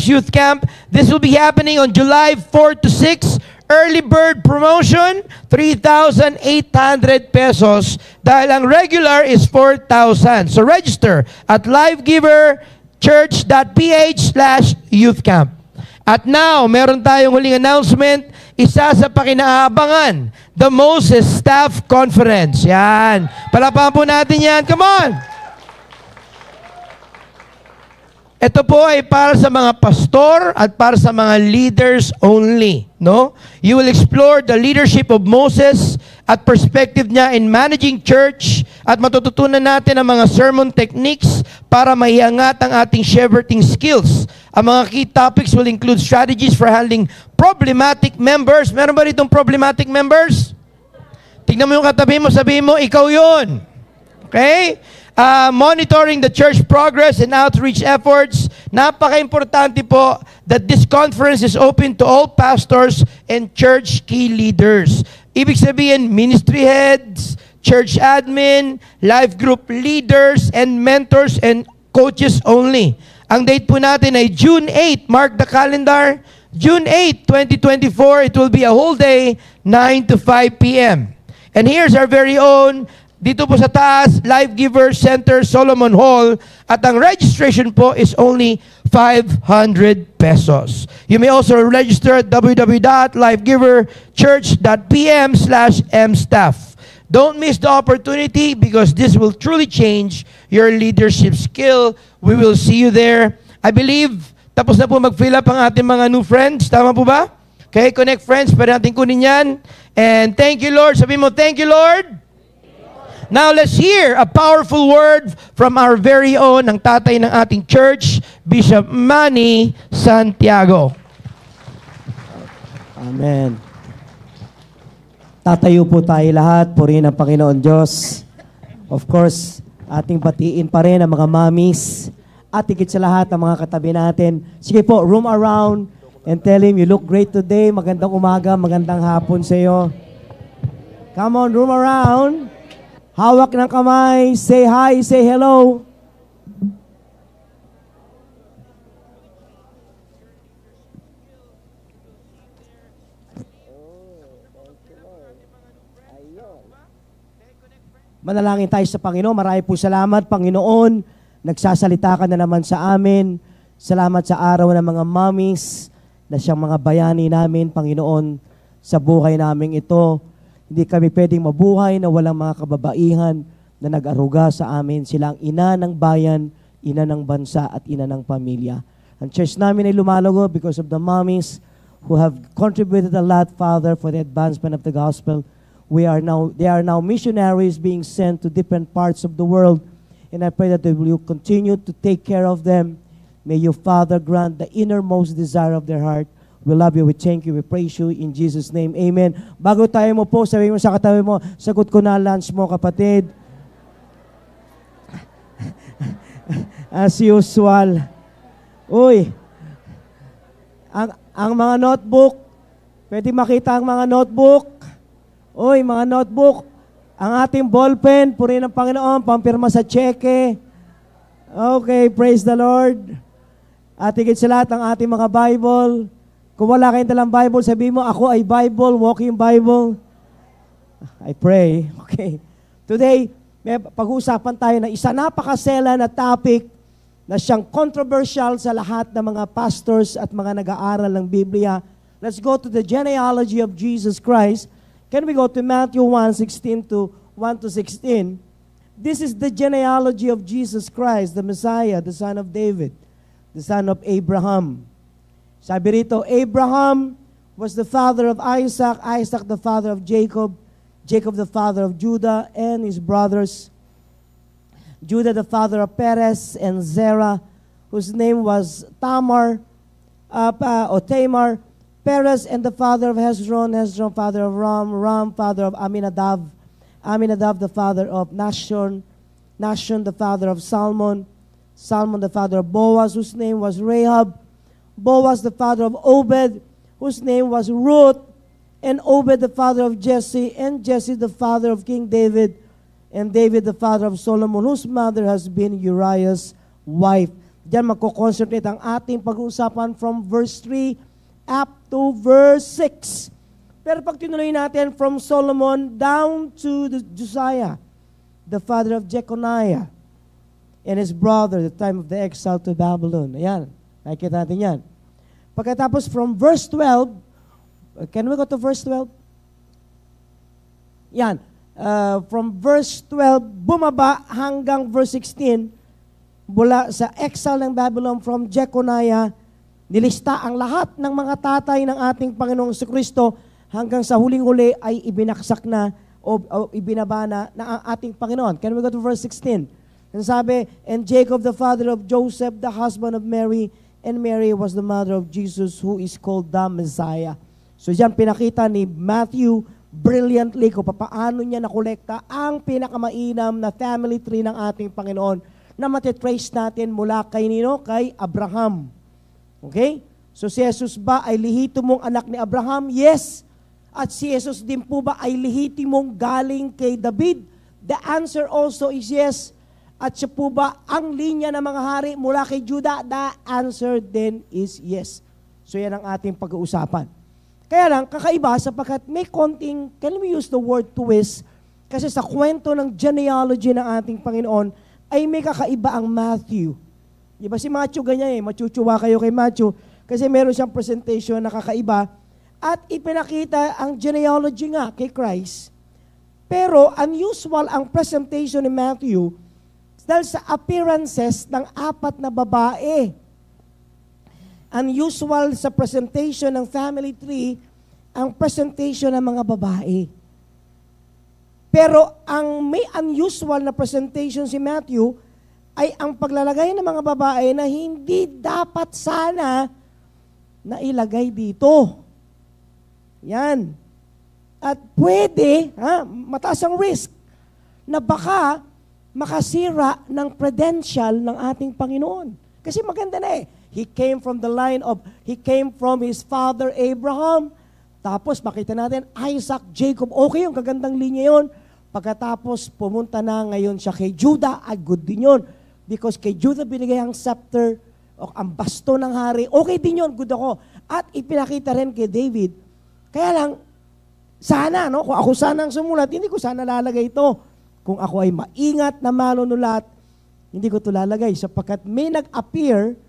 S9: youth camp. This will be happening on July 4 to 6. Early bird promotion, 3,800 pesos dahil ang regular is 4,000. So register at livegiverchurch.ph/youthcamp. At now, meron tayong huling announcement, isa sa pakinaabangan, the Moses Staff Conference. Yan. Palapakan po natin yan. Come on! Ito po ay para sa mga pastor at para sa mga leaders only, no? You will explore the leadership of Moses at perspective niya in managing church at matututunan natin ang mga sermon techniques para maiangat ang ating shepherding skills. Ang mga key topics will include strategies for handling problematic members. Meron ba ditong problematic members? Tignan mo yung katabi mo, sabihin mo, ikaw yun. Okay? Monitoring the church progress and outreach efforts. Napaka-importante po that this conference is open to all pastors and church key leaders. Ibig sabihin, ministry heads, church admin, life group leaders, and mentors and coaches only. Ang date po natin ay June 8. Mark the calendar. June 8, 2024. It will be a whole day, 9 to 5 p.m. And here's our very own dito po sa taas, Life Giver Center, Solomon Hall, at ang registration po is only 500 pesos. You may also register at www.lifegiverchurch.pm/mstaff. Don't miss the opportunity because this will truly change your leadership skill. We will see you there. I believe, tapos na po mag-fill up ang ating mga new friends. Tama po ba? Okay, Connect friends, pwede natin kunin yan. And thank you, Lord. Sabihin mo, thank you, Lord. Now, let's hear a powerful word from our very own, ang tatay ng ating church, Bishop Manny Santiago.
S8: Amen. Tatayo po tayo lahat, purihin ang Panginoon Diyos. Of course, ating batiin pa rin ang mga mommies at higit sa lahat ang mga katabi natin. Sige po, room around and tell him, you look great today. Magandang umaga, magandang hapon sa iyo. Come on, room around. Hawak ng kamay, say hi, say hello. Manalangin tayo sa Panginoon. Marami po salamat, Panginoon. Nagsasalita ka na naman sa amin. Salamat sa araw ng mga mommies na siyang mga bayani namin, Panginoon, sa buhay namin ito. Hindi kami pwedeng mabuhay na walang mga kababaihan na nag-aruga sa amin. Sila ang ina ng bayan, ina ng bansa, at ina ng pamilya. Ang church namin ay lumalago because of the mommies who have contributed a lot, Father, for the advancement of the gospel. They are now missionaries being sent to different parts of the world. And I pray that you continue to take care of them. May you, Father, grant the innermost desire of their heart. We love you, we thank you, we praise you in Jesus' name. Amen. Bago tayo mo po, sabihin mo sa katabi mo, sagot ko na lunch mo, kapatid. As usual. Uy, ang mga notebook, pwede makita ang mga notebook. Uy, mga notebook, ang ating ballpen, purihin ng Panginoon, pampirma sa cheque. Okay, praise the Lord. At higit sa lahat ang ating mga Bible. Kung wala kayong dalang Bible, sabihin mo, ako ay Bible, walking Bible. I pray. Okay. Today, may pag-uusapan tayo na isa napakasela na topic na siyang controversial sa lahat ng mga pastors at mga nag-aaral ng Biblia. Let's go to the genealogy of Jesus Christ. Can we go to Matthew 1:16 to 1-16? This is the genealogy of Jesus Christ, the Messiah, the son of David, the son of Abraham. Sabi rito, Abraham was the father of Isaac, Isaac the father of Jacob, Jacob the father of Judah and his brothers, Judah the father of Perez and Zerah, whose name was Tamar, Perez and the father of Hezron, Hezron father of Ram, Ram father of Aminadab, Aminadab the father of Nashon, Nashon the father of Salmon, Salmon the father of Boaz, whose name was Rahab, Boaz the father of Obed, whose name was Ruth, and Obed the father of Jesse, and Jesse the father of King David, and David the father of Solomon, whose mother has been Uriah's wife. Diyan magko-concentrate ang ating pag-uusapan from verse 3 up to verse 6. Pero pag tinuloy natin from Solomon down to Josiah, the father of Jeconiah, and his brother, the time of the exile to Babylon. Ayan, nakikita natin yan. Pagkatapos from verse 12, can we go to verse 12? Yan. From verse 12, bumaba hanggang verse 16, mula sa exile ng Babylon from Jeconiah, nilista ang lahat ng mga tatay ng ating Panginoong Kristo hanggang sa huling-huli ay ibinaksak na o ibinaba na ang ating Panginoon. Can we go to verse 16? And sabi, and Jacob the father of Joseph, the husband of Mary, and Mary was the mother of Jesus, who is called the Messiah. So diyan pinakita ni Matthew brilliantly kung paano niya nakolekta ang pinakamainam na family tree ng ating Panginoon na matitrace natin mula kay nino? Kay Abraham. Okay? So si Jesus ba ay lehitimong anak ni Abraham? Yes. At si Jesus din po ba ay lehitimong galing kay David? The answer also is yes. At siya po ba ang linya ng mga hari mula kay Judah? The answer then is yes. So yan ang ating pag-uusapan. Kaya lang, kakaiba sapagkat may konting, can we use the word twist? Kasi sa kwento ng genealogy ng ating Panginoon, ay may kakaiba ang Matthew. Di ba si Matthew ganyan machuchuwa kayo kay Matthew kasi meron siyang presentation na kakaiba at ipinakita ang genealogy nga kay Christ. Pero unusual ang presentation ni Matthew dahil sa appearances ng 4 na babae. Unusual sa presentation ng family tree, ang presentation ng mga babae. Pero ang may unusual na presentation si Matthew ay ang paglalagay ng mga babae na hindi dapat sana na ilagay dito. Yan. At pwede, mataas ang risk, na baka makasira ng credential ng ating Panginoon. Kasi maganda na He came from his father Abraham. Tapos makita natin, Isaac, Jacob, okay yung kagandang linya yun. Pagkatapos pumunta na ngayon siya kay Judah, good din yun. Because kay Judah binigay ang scepter, o ang basto ng hari, okay din yun, good ako. At ipinakita rin kay David. Kaya lang, sana, kung ako sana ang sumulat, hindi ko sana lalagay ito. Kung ako ay maingat na manunulat, hindi ko ito lalagay sapagkat may nag-appear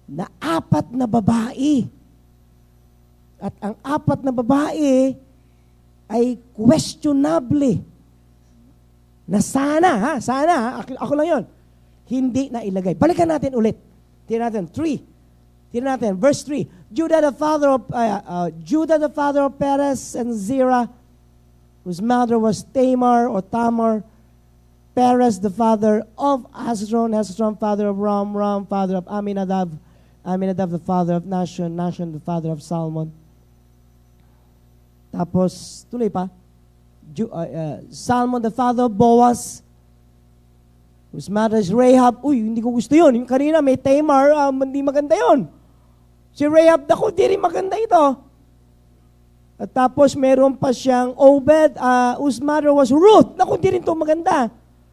S8: na 4 na babae. At ang 4 na babae ay questionable. Na sana, ako lang yon, hindi na ilagay. Balikan natin ulit. Tingnan natin, 3. Tingnan natin, verse 3. Judah the father of Perez and Zerah, whose mother was Tamar or Tamar. Perez the father of Hezron, Hezron father of Ram, Ram father of Aminadab, Aminadab the father of Nashon, Nashon the father of Salmon. Tapos, tuloy pa. Salmon the father of Boaz, whose mother is Rahab. Uy, hindi ko gusto yun. Yung kanina may Tamar, hindi maganda yun. Si Rahab, naku, di rin maganda ito. At tapos meron pa siyang Obed, whose mother was Ruth. Naku, di rin ito maganda.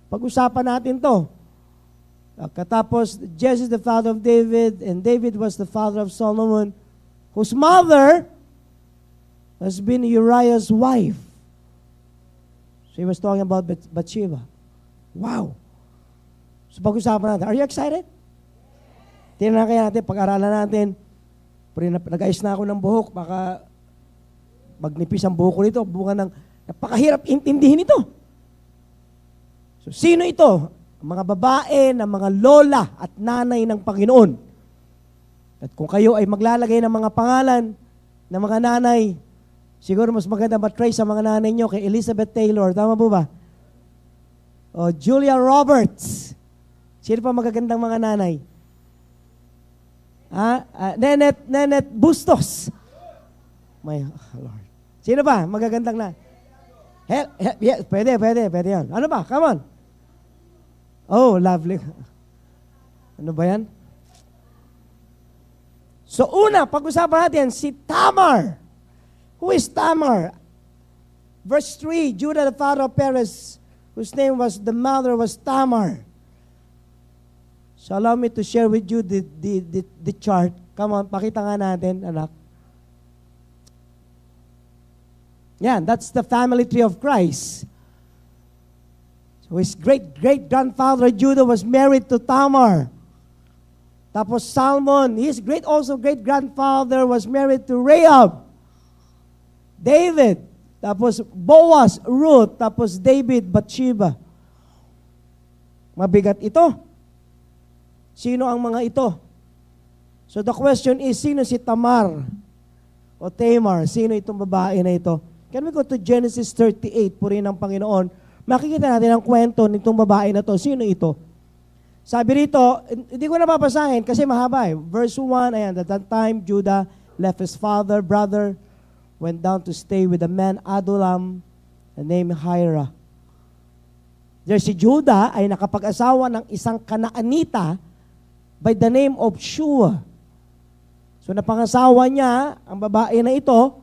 S8: Pag-usapan natin to. Katapos, Jesse the father of David, and David was the father of Solomon, whose mother has been Uriah's wife. So he was talking about Bathsheba. Wow. So pag-usapan natin. Are you excited? Tingnan na kaya natin, pag-aralan natin. Pero nag-ayos na ako ng buhok, baka magnipis ang buhok ko nito. Bunga ng napakahirap intindihin ito. So sino ito? Ang mga babae na mga lola at nanay ng Panginoon. At kung kayo ay maglalagay ng mga pangalan ng mga nanay, siguro mas maganda matrace sa mga nanay nyo kay Elizabeth Taylor. Tama po ba? O Julia Roberts. Sino pa magagandang mga nanay? Nenet Bustos. My Lord. Sino ba magagandang na? Yeah, pwede yan. Ano ba? Come on. Oh, lovely. Ano ba yan? So una, pag-usapan natin si Tamar. Who is Tamar? Verse 3, Judah the father of Perez, whose name was, the mother was Tamar. So allow me to share with you the chart. Come on, pakita nga natin, anak. Yan, that's the family tree of Christ. So his great-grandfather Judah was married to Tamar. Tapos Salmon, his great-grandfather was married to Rahab. David, tapos Boaz, Ruth, tapos David, Bathsheba. Mabigat ito. Sino ang mga ito? So the question is, sino si Tamar o Tamar? Sino itong babae na ito? Can we go to Genesis 38, purihin ng Panginoon? Makikita natin ang kwento nitong babae na to. Sino ito? Sabi rito, hindi ko na papasahin kasi mahaba eh. Verse 1, ayan, at that time Judah left his brother, went down to stay with a man, Adullam, named Hira. There si Judah ay nakapag-asawa ng isang Kanaanita by the name of Shua. So napangasawa niya ang babae na ito,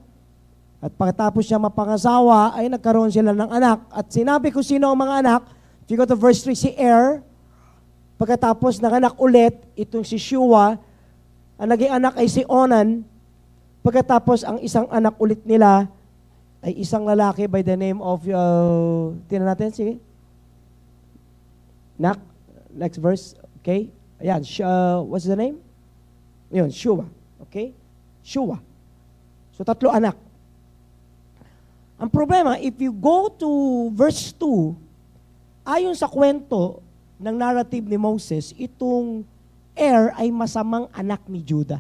S8: at pagkatapos siya mapangasawa ay nagkaroon sila ng anak. At sinabi ko sino ang mga anak. If you go to verse 3, si pagkatapos nanganak ulit, itong si Shua, ang naging anak ay si Onan. Pagkatapos ang isang anak ulit nila ay isang lalaki by the name of, tingnan natin, sige. Next verse, okay. Ayan, what's the name? Yun, Shua. Okay? Shua. So, 3 anak. Ang problema, if you go to verse 2, ayon sa kwento ng narrative ni Moses, itong ay masamang anak ni Judah.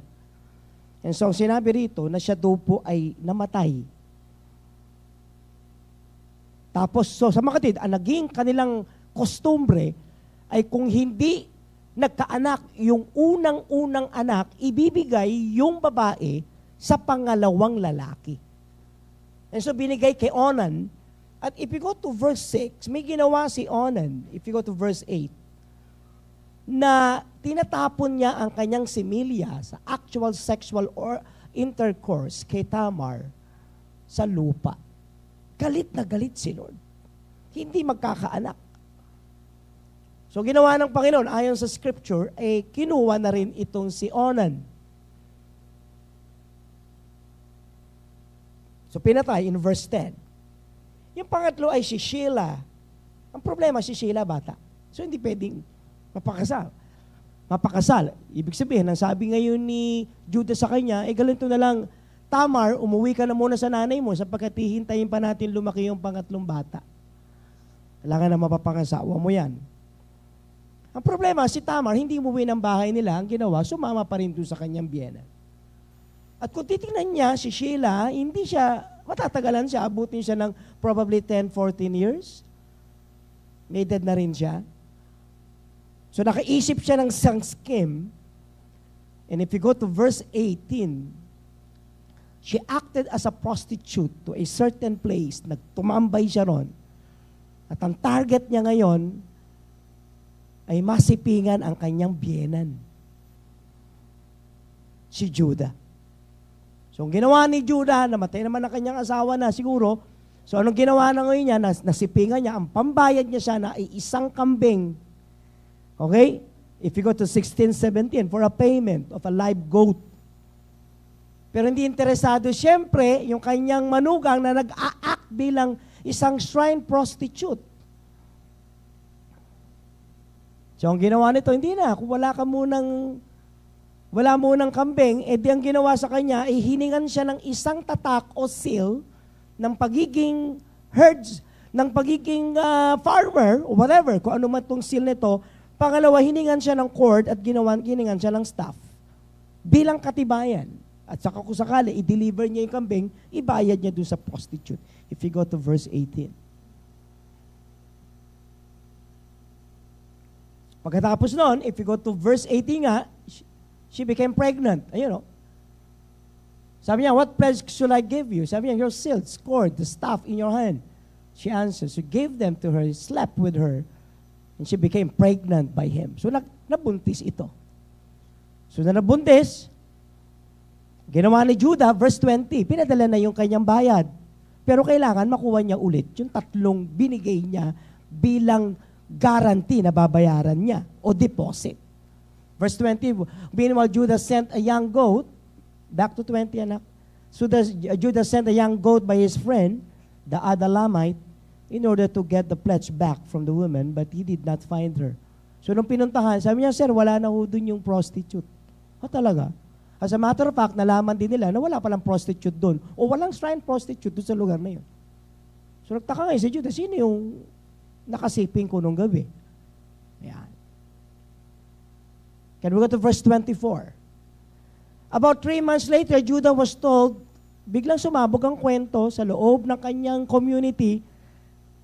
S8: And so, sinabi rito na siya daw po ay namatay. Tapos, so sa mga kapatid, ang naging kanilang kostumbre ay kung hindi nagkaanak yung unang-unang anak, ibibigay yung babae sa pangalawang lalaki. And so binigay kay Onan. At if you go to verse 6, may ginawa si Onan, if you go to verse 8, na tinatapon niya ang kanyang similya sa actual sexual or intercourse kay Tamar sa lupa. Galit na galit si Lord. Hindi magkakaanak. So ginawa ng Panginoon, ayon sa scripture, kinuha na rin itong si Onan. So pinatay in verse 10. Yung pangatlo ay si Sheila. Ang problema, si Sheila bata. So hindi pwedeng mapakasal. Ibig sabihin, ang sabi ngayon ni Judah sa kanya, ganito na lang, Tamar, umuwi ka na muna sa nanay mo sapagkat hihintayin pa natin lumaki yung pangatlong bata. Kailangan na mapapangasawa mo yan. Ang problema, si Tamar, hindi umuwi ng bahay nila. Ang ginawa, sumama pa rin doon sa kanyang biyena. At kung titingnan niya, si Sheila, hindi siya, matatagalan siya, abutin siya ng probably 10, 14 years. May edad na rin siya. So nakaisip siya ng isang scheme. And if you go to verse 18, she acted as a prostitute to a certain place. Nagtumambay siya ron. At ang target niya ngayon ay masipingan ang kanyang biyenan. Si Judah. So ang ginawa ni Judah, namatay naman ang kanyang asawa na siguro. So anong ginawa na ngayon niya? Nasipingan niya. Ang pambayad niya siya na ay isang kambing. Okay? If you go to 16:17, for a payment of a live goat. Pero hindi interesado, siyempre, yung kanyang manugang na nag-a-act bilang isang shrine prostitute. So, ang ginawa nito, hindi na. Kung wala munang kambing, edi ang ginawa sa kanya, ay hiningan siya ng isang tatak o seal ng pagiging herds, ng pagiging farmer, o whatever, kung ano man itong seal nito. Pangalawa, hiningan siya ng cord at hiningan siya ng staff. Bilang katibayan. At saka kung sakali, i-deliver niya yung kambing, ibayad niya doon sa prostitute. If you go to verse 18. Pagkatapos noon, if you go to verse 18 nga, she became pregnant. Ayun o. Sabi niya, what pledge should I give you? Sabi niya, your silks, cord, the staff in your hand. She answers, so gave them to her, slept with her, and she became pregnant by him. So nabuntis ito. So nabuntis, ginawa ni Judah, verse 20, pinadala na yung kanyang bayad. Pero kailangan makuha niya ulit yung 3 binigay niya bilang guarantee na babayaran niya o deposit. Verse 20, meanwhile Judah sent a young goat, back to 20 anak. So Judah sent a young goat by his friend, the Adullamite, in order to get the pledge back from the woman, but he did not find her. So nung pinuntahan, sabi niya, sir, wala na ho dun yung prostitute. Talaga? As a matter of fact, nalaman din nila na wala palang prostitute doon o walang shrine prostitute doon sa lugar na yun. So nagtaka nga si Judah, sino yung nakasiping ko nung gabi? Ayan. Can we go to verse 24? About 3 months later, Judah was told, biglang sumabog ang kwento sa loob ng kanyang community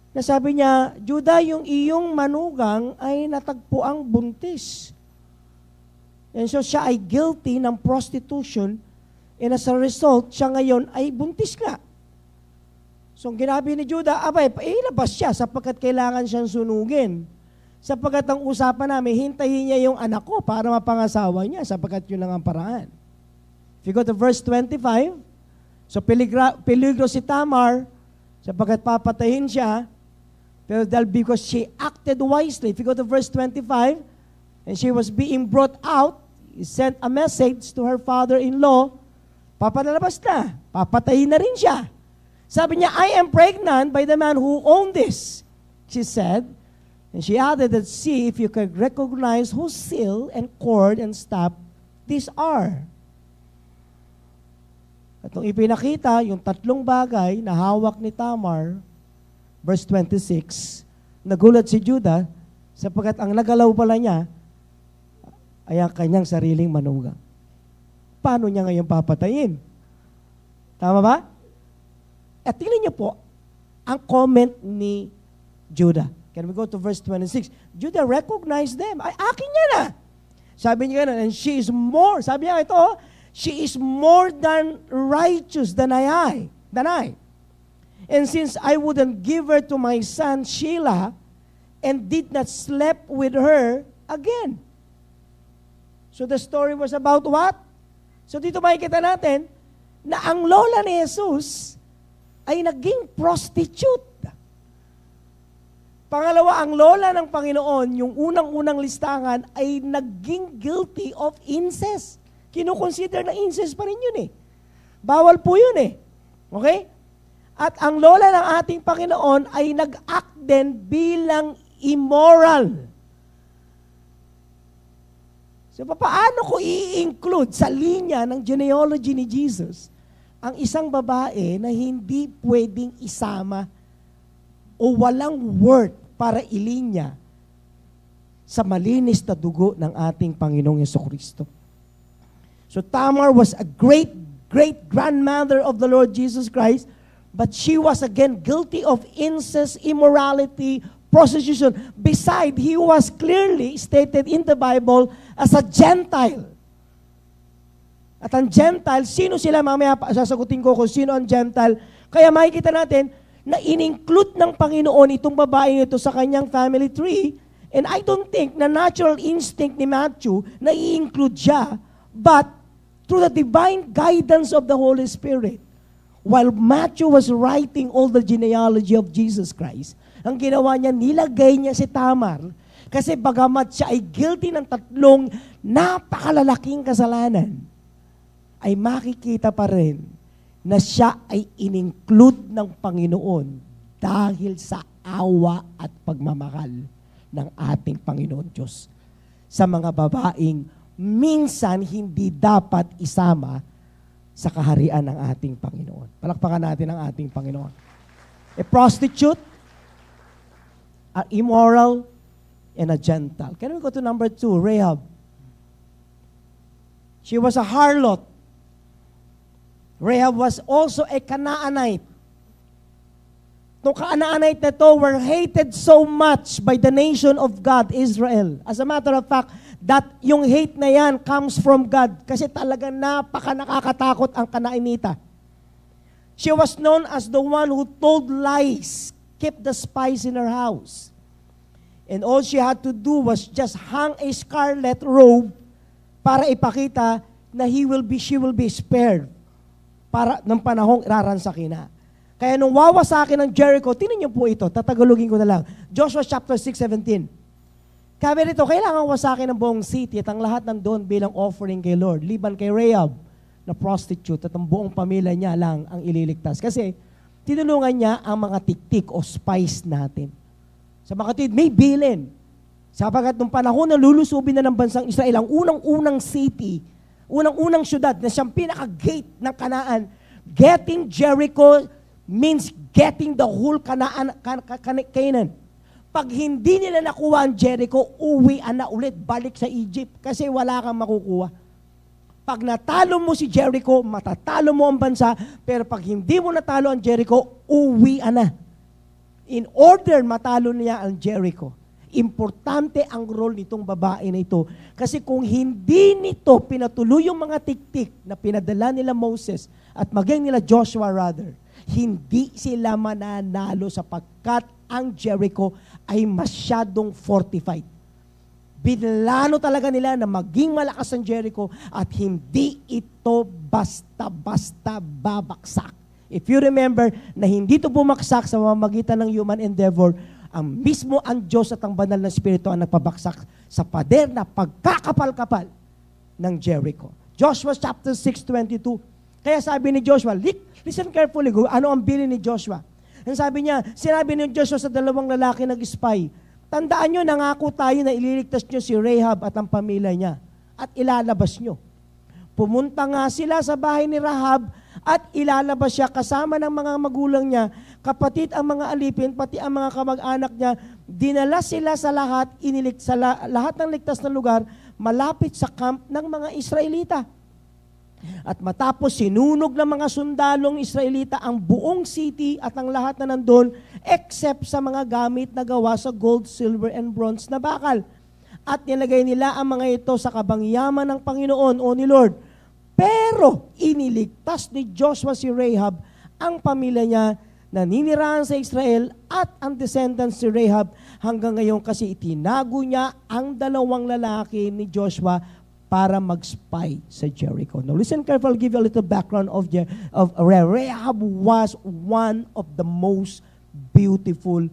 S8: na sabi niya, Judah, yung iyong manugang ay natagpuang buntis. And so siya ay guilty ng prostitution and as a result, siya ngayon ay buntis nga. So ang ginabi ni Judah, ilabas siya sapagkat kailangan siyang sunugin. Sapagkat ang usapan namin, hintayin niya yung anak ko para mapangasawa niya sapagkat yun lang ang paraan. If you go to verse 25, so peligro si Tamar sapagkat papatayin siya, pero dahil because she acted wisely. If you go to verse 25, and she was being brought out, he sent a message to her father-in-law, papanalabas na, papatayin na rin siya. Sabi niya, I am pregnant by the man who owned this, she said. And she added that, see if you can recognize whose seal and cord and staff these are. At nung ipinakita yung 3 bagay na hawak ni Tamar, verse 26, nagulat si Judah sapagkat ang nagalaw pala niya ay ang kanyang sariling manugang. Paano niya ngayon papatayin? Tama ba? At tingnan niyo po, ang comment ni Judah. Can we go to verse 26? Judah recognized them. Ay, akin niya na. Sabi niya na, and she is more, sabi niya ito, she is more than righteous than I. And since I wouldn't give her to my son Sheila and did not sleep with her again. So the story was about what? So dito makikita natin na ang lola ni Jesus ay naging prostitute. Pangalawa, ang lola ng Panginoon, yung unang-unang listahan, ay naging guilty of incest. Kinukonsider na incest pa rin yun eh. Bawal po yun eh. Okay? At ang lola ng ating Panginoon ay nag-act din bilang immoral. So, paano ko i-include sa linya ng genealogy ni Jesus ang isang babae na hindi pwedeng isama o walang worth para ilinya sa malinis na dugo ng ating Panginoong Jesucristo. So Tamar was a great-grandmother of the Lord Jesus Christ, but she was again guilty of incest, immorality, prostitution. Besides, he was clearly stated in the Bible as a Gentile. At ang Gentile, sino sila? Mamaya sasagutin ko kung sino ang Gentile. Kaya makikita natin na in-include ng Panginoon itong babae ito sa kanyang family tree. And I don't think na natural instinct ni Matthew na i-include siya, but through the divine guidance of the Holy Spirit, while Matthew was writing all the genealogy of Jesus Christ, ang ginawa niya, nilagay niya si Tamar, kasi bagamat siya ay guilty ng 3 napakalalaking kasalanan, ay makikita pa rin na siya ay in-include ng Panginoon dahil sa awa at pagmamahal ng ating Panginoon Diyos sa mga babaeng minsan hindi dapat isama sa kaharian ng ating Panginoon. Palakpakan natin ang ating Panginoon. A prostitute, an immoral, and a Gentile. Can we go to number 2, Rahab? She was a harlot. Rahab was also a Canaanite. Itong Canaanite na to were hated so much by the nation of God, Israel. As a matter of fact, that yung hate na yan comes from God kasi talaga napaka-nakakatakot ang Canaanita. She was known as the one who told lies, kept the spies in her house. And all she had to do was just hang a scarlet robe para ipakita na she will be spared para ng panahong iraransakin na. Kaya nung wawasakin ng Jericho, tingnan niyo po ito, tatagalogin ko na lang. Joshua chapter 6:17. Sabi rito, kailangan wasakin ng buong city at ang lahat nandoon bilang offering kay Lord. Liban kay Rahab na prostitute at ang buong pamilya niya lang ang ililigtas. Kasi tinulungan niya ang mga tiktik o spies natin. Sa mga kapatid, may bilin. Sapagat nung panahon na lulusubin na ng bansang Israel, ang unang-unang city, unang-unang syudad na siyang pinaka-gate ng Kanaan, getting Jericho means getting the whole Canaan. Pag hindi nila nakuha ang Jericho, uwian na ulit, balik sa Egypt kasi wala kang makukuha. Pag natalo mo si Jericho, matatalo mo ang bansa, pero pag hindi mo natalo ang Jericho, uwian na. In order matalo niya ang Jericho, importante ang role nitong babae na ito. Kasi kung hindi nito pinatuloy yung mga tiktik na pinadala nila Moses at maging nila Joshua rather, hindi sila mananalo sapagkat ang Jericho ay masyadong fortified. Binlano talaga nila na maging malakas ang Jericho at hindi ito basta-basta babaksak. If you remember na hindi ito bumaksak sa pamamagitan ng human endeavor, ang mismo ang Diyos at ang banal na Espiritu ang nagpabaksak sa pader na pagkakapal-kapal ng Jericho. Joshua chapter 6:22. Kaya sabi ni Joshua, listen carefully, ano ang bilin ni Joshua? Ang sabi niya, sinabi ni Joshua sa 2 lalaki nag-spy, tandaan nyo, nangako tayo na ililigtas nyo si Rahab at ang pamilya niya at ilalabas nyo. Pumunta nga sila sa bahay ni Rahab at ilalabas siya kasama ng mga magulang niya, kapatid ang mga alipin, pati ang mga kamag-anak niya, dinala sila sa lahat, lahat ng ligtas na lugar, malapit sa camp ng mga Israelita. At matapos sinunog ng mga sundalong Israelita ang buong city at ang lahat na nandun, except sa mga gamit na gawa sa gold, silver, and bronze na bakal. At nilagay nila ang mga ito sa kabangyaman ng Panginoon o ni Lord. Pero iniligtas ni Joshua si Rahab, ang pamilya niya, naninirahan sa Israel at ang descendants ni Rahab hanggang ngayon kasi itinago niya ang 2 lalaki ni Joshua para mag-spy sa Jericho. Now listen carefully, I'll give you a little background of Rahab was one of the most beautiful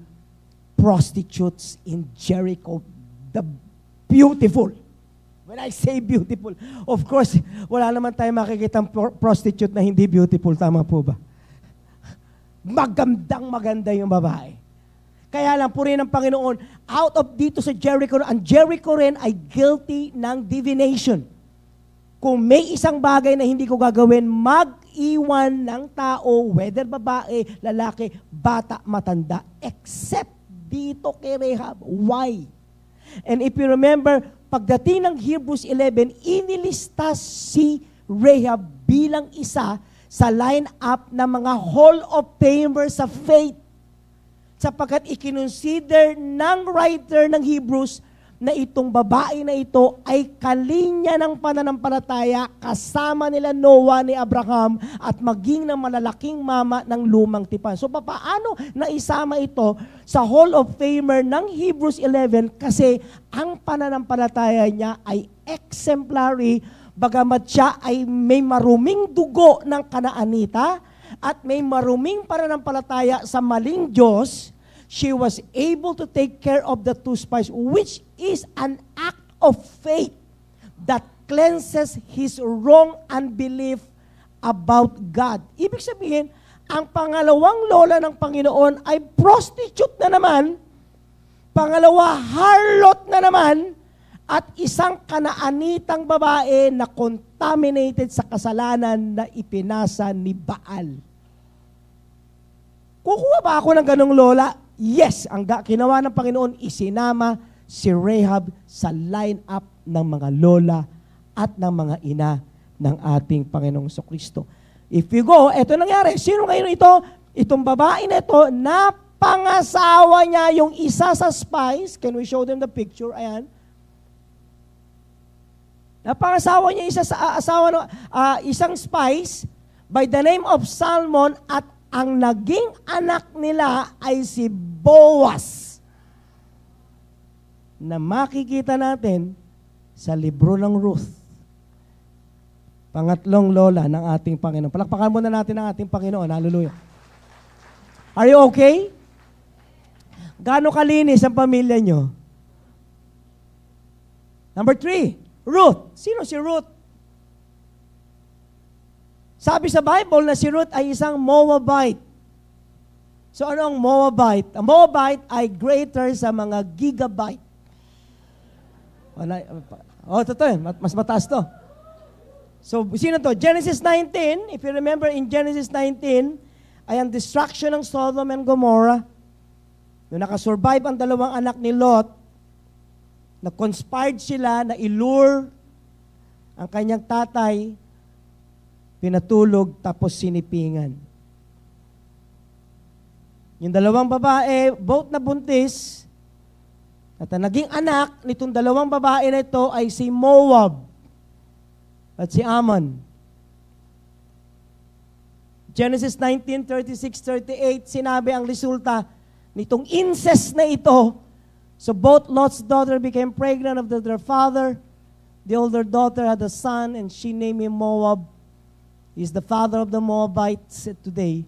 S8: prostitutes in Jericho. The beautiful. When I say beautiful, of course, wala naman tayo makikitang prostitute na hindi beautiful. Tama po ba? Maganda yung babae. Kaya lang, purihin ng Panginoon, out of dito sa Jericho, ang Jericho rin ay guilty ng divination. kung may isang bagay na hindi ko gagawin, mag-iwan ng tao, whether babae, lalaki, bata, matanda, except dito kay Rahab. Why? And if you remember, pagdating ng Hebrews 11, inilista si Rahab bilang isa sa line-up ng mga Hall of Famers sa faith. Sapagkat ikinonsider ng writer ng Hebrews na itong babae na ito ay kalinya ng pananampalataya kasama nila Noah ni Abraham at maging ng malalaking mama ng lumang tipan. So paano naisama ito sa Hall of Famer ng Hebrews 11? Kasi ang pananampalataya niya ay exemplary, bagamat siya ay may maruming dugo ng Kanaanita at may maruming pananampalataya sa maling Diyos. She was able to take care of the two spies, which is an act of faith that cleanses his wrong unbelief about God. Ibig sabihin, ang pangalawang lola ng Panginoon ay prostitute na naman, pangalawa, harlot na naman, at isang Kanaanitang babae na contaminated sa kasalanan na ipinasa ni Baal. Kukuha ba ako ng ganong lola? Yes, ang ginawa ng Panginoon, isinama si Rahab sa line-up ng mga lola at ng mga ina ng ating Panginoong Kristo. If you go, eto nangyari. Sino ngayon ito? Itong babae na ito, napangasawa niya yung isa sa spies. Can we show them the picture? Ayan. Napangasawa niya isang spies by the name of Salmon, at ang naging anak nila ay si Boaz, na makikita natin sa libro ng Ruth. Pangatlong lola ng ating Panginoon. Palakpakan muna natin ang ating Panginoon. Hallelujah. Are you okay? Gaano kalinis ang pamilya nyo? Number 3, Ruth. Sino si Ruth? Sabi sa Bible na si Ruth ay isang Moabite. So ano ang Moabite? Ang Moabite ay greater sa mga gigabyte. Totoo yun. Mas mataas to. So, sino to? Genesis 19, if you remember in Genesis 19, ay ang destruction ng Sodom and Gomorrah. Nung nakasurvive ang dalawang anak ni Lot, na-conspired sila na ilure ang kanyang tatay, pinatulog, tapos sinipingan. Yung dalawang babae, both na buntis, at ang naging anak nitong dalawang babae na ito ay si Moab at si Ammon. Genesis 19:36-38, sinabi ang resulta nitong incest na ito. So both Lot's daughter became pregnant of their father. The older daughter had a son, and she named him Moab. He is the father of the Moabites today.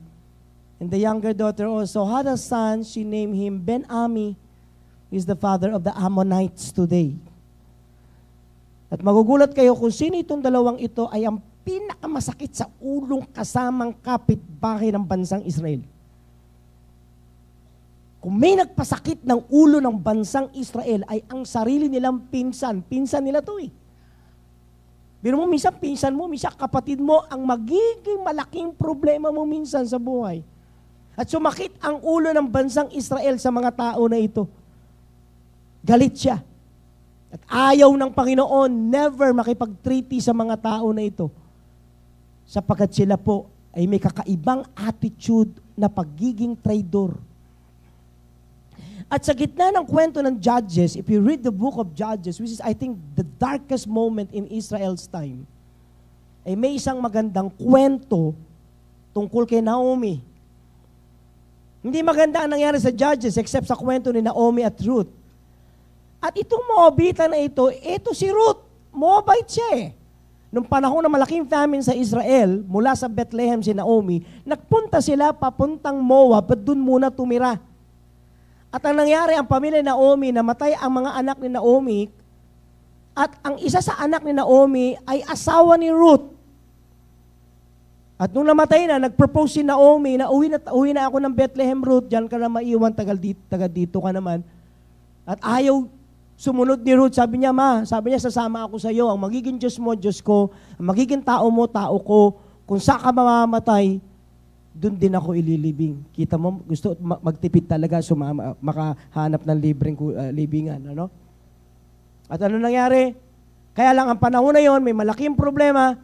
S8: And the younger daughter also had a son. She named him Ben-Ami. He is the father of the Ammonites today. At magugulat kayo kung sino itong dalawang ito ay ang pinakamasakit sa ulong kasamang kapitbahay ng bansang Israel. Kung may nagpasakit ng ulo ng bansang Israel ay ang sarili nilang pinsan. Pinsan nila to eh. Pero mo, minsan pinsan mo, minsan kapatid mo, ang magiging malaking problema mo minsan sa buhay. At sumakit ang ulo ng bansang Israel sa mga tao na ito. Galit siya. At ayaw ng Panginoon never makipag-treaty sa mga tao na ito. Sapagkat sila po ay may kakaibang attitude na pagiging traidor. At sa gitna ng kwento ng Judges, if you read the book of Judges, which is I think the darkest moment in Israel's time, ay may isang magandang kwento tungkol kay Naomi. Hindi maganda ang nangyari sa Judges except sa kwento ni Naomi at Ruth. At itong Moabita na ito si Ruth. Moabite siya eh. Nung panahon na malaking famine sa Israel, mula sa Bethlehem si Naomi, nagpunta sila papuntang Moab at doon muna tumira. At ang nangyari, ang pamilya ni Naomi, namatay ang mga anak ni Naomi, at ang isa sa anak ni Naomi ay asawa ni Ruth. At nung namatay na, nag-propose si Naomi na uwi na ako ng Bethlehem, Ruth, dyan ka na maiwan, taga dito ka naman. At ayaw Sumunod ni Ruth, sabi niya, sasama ako sa iyo. Ang magiging Diyos mo, Diyos ko. Ang magiging tao mo, tao ko. Kung saan ka mamamatay, doon din ako ililibing. Kita mo, gusto magtipid talaga, makahanap ng libreng libingan. Ano? At ano nangyari? Kaya lang ang panahon na yon, may malaking problema,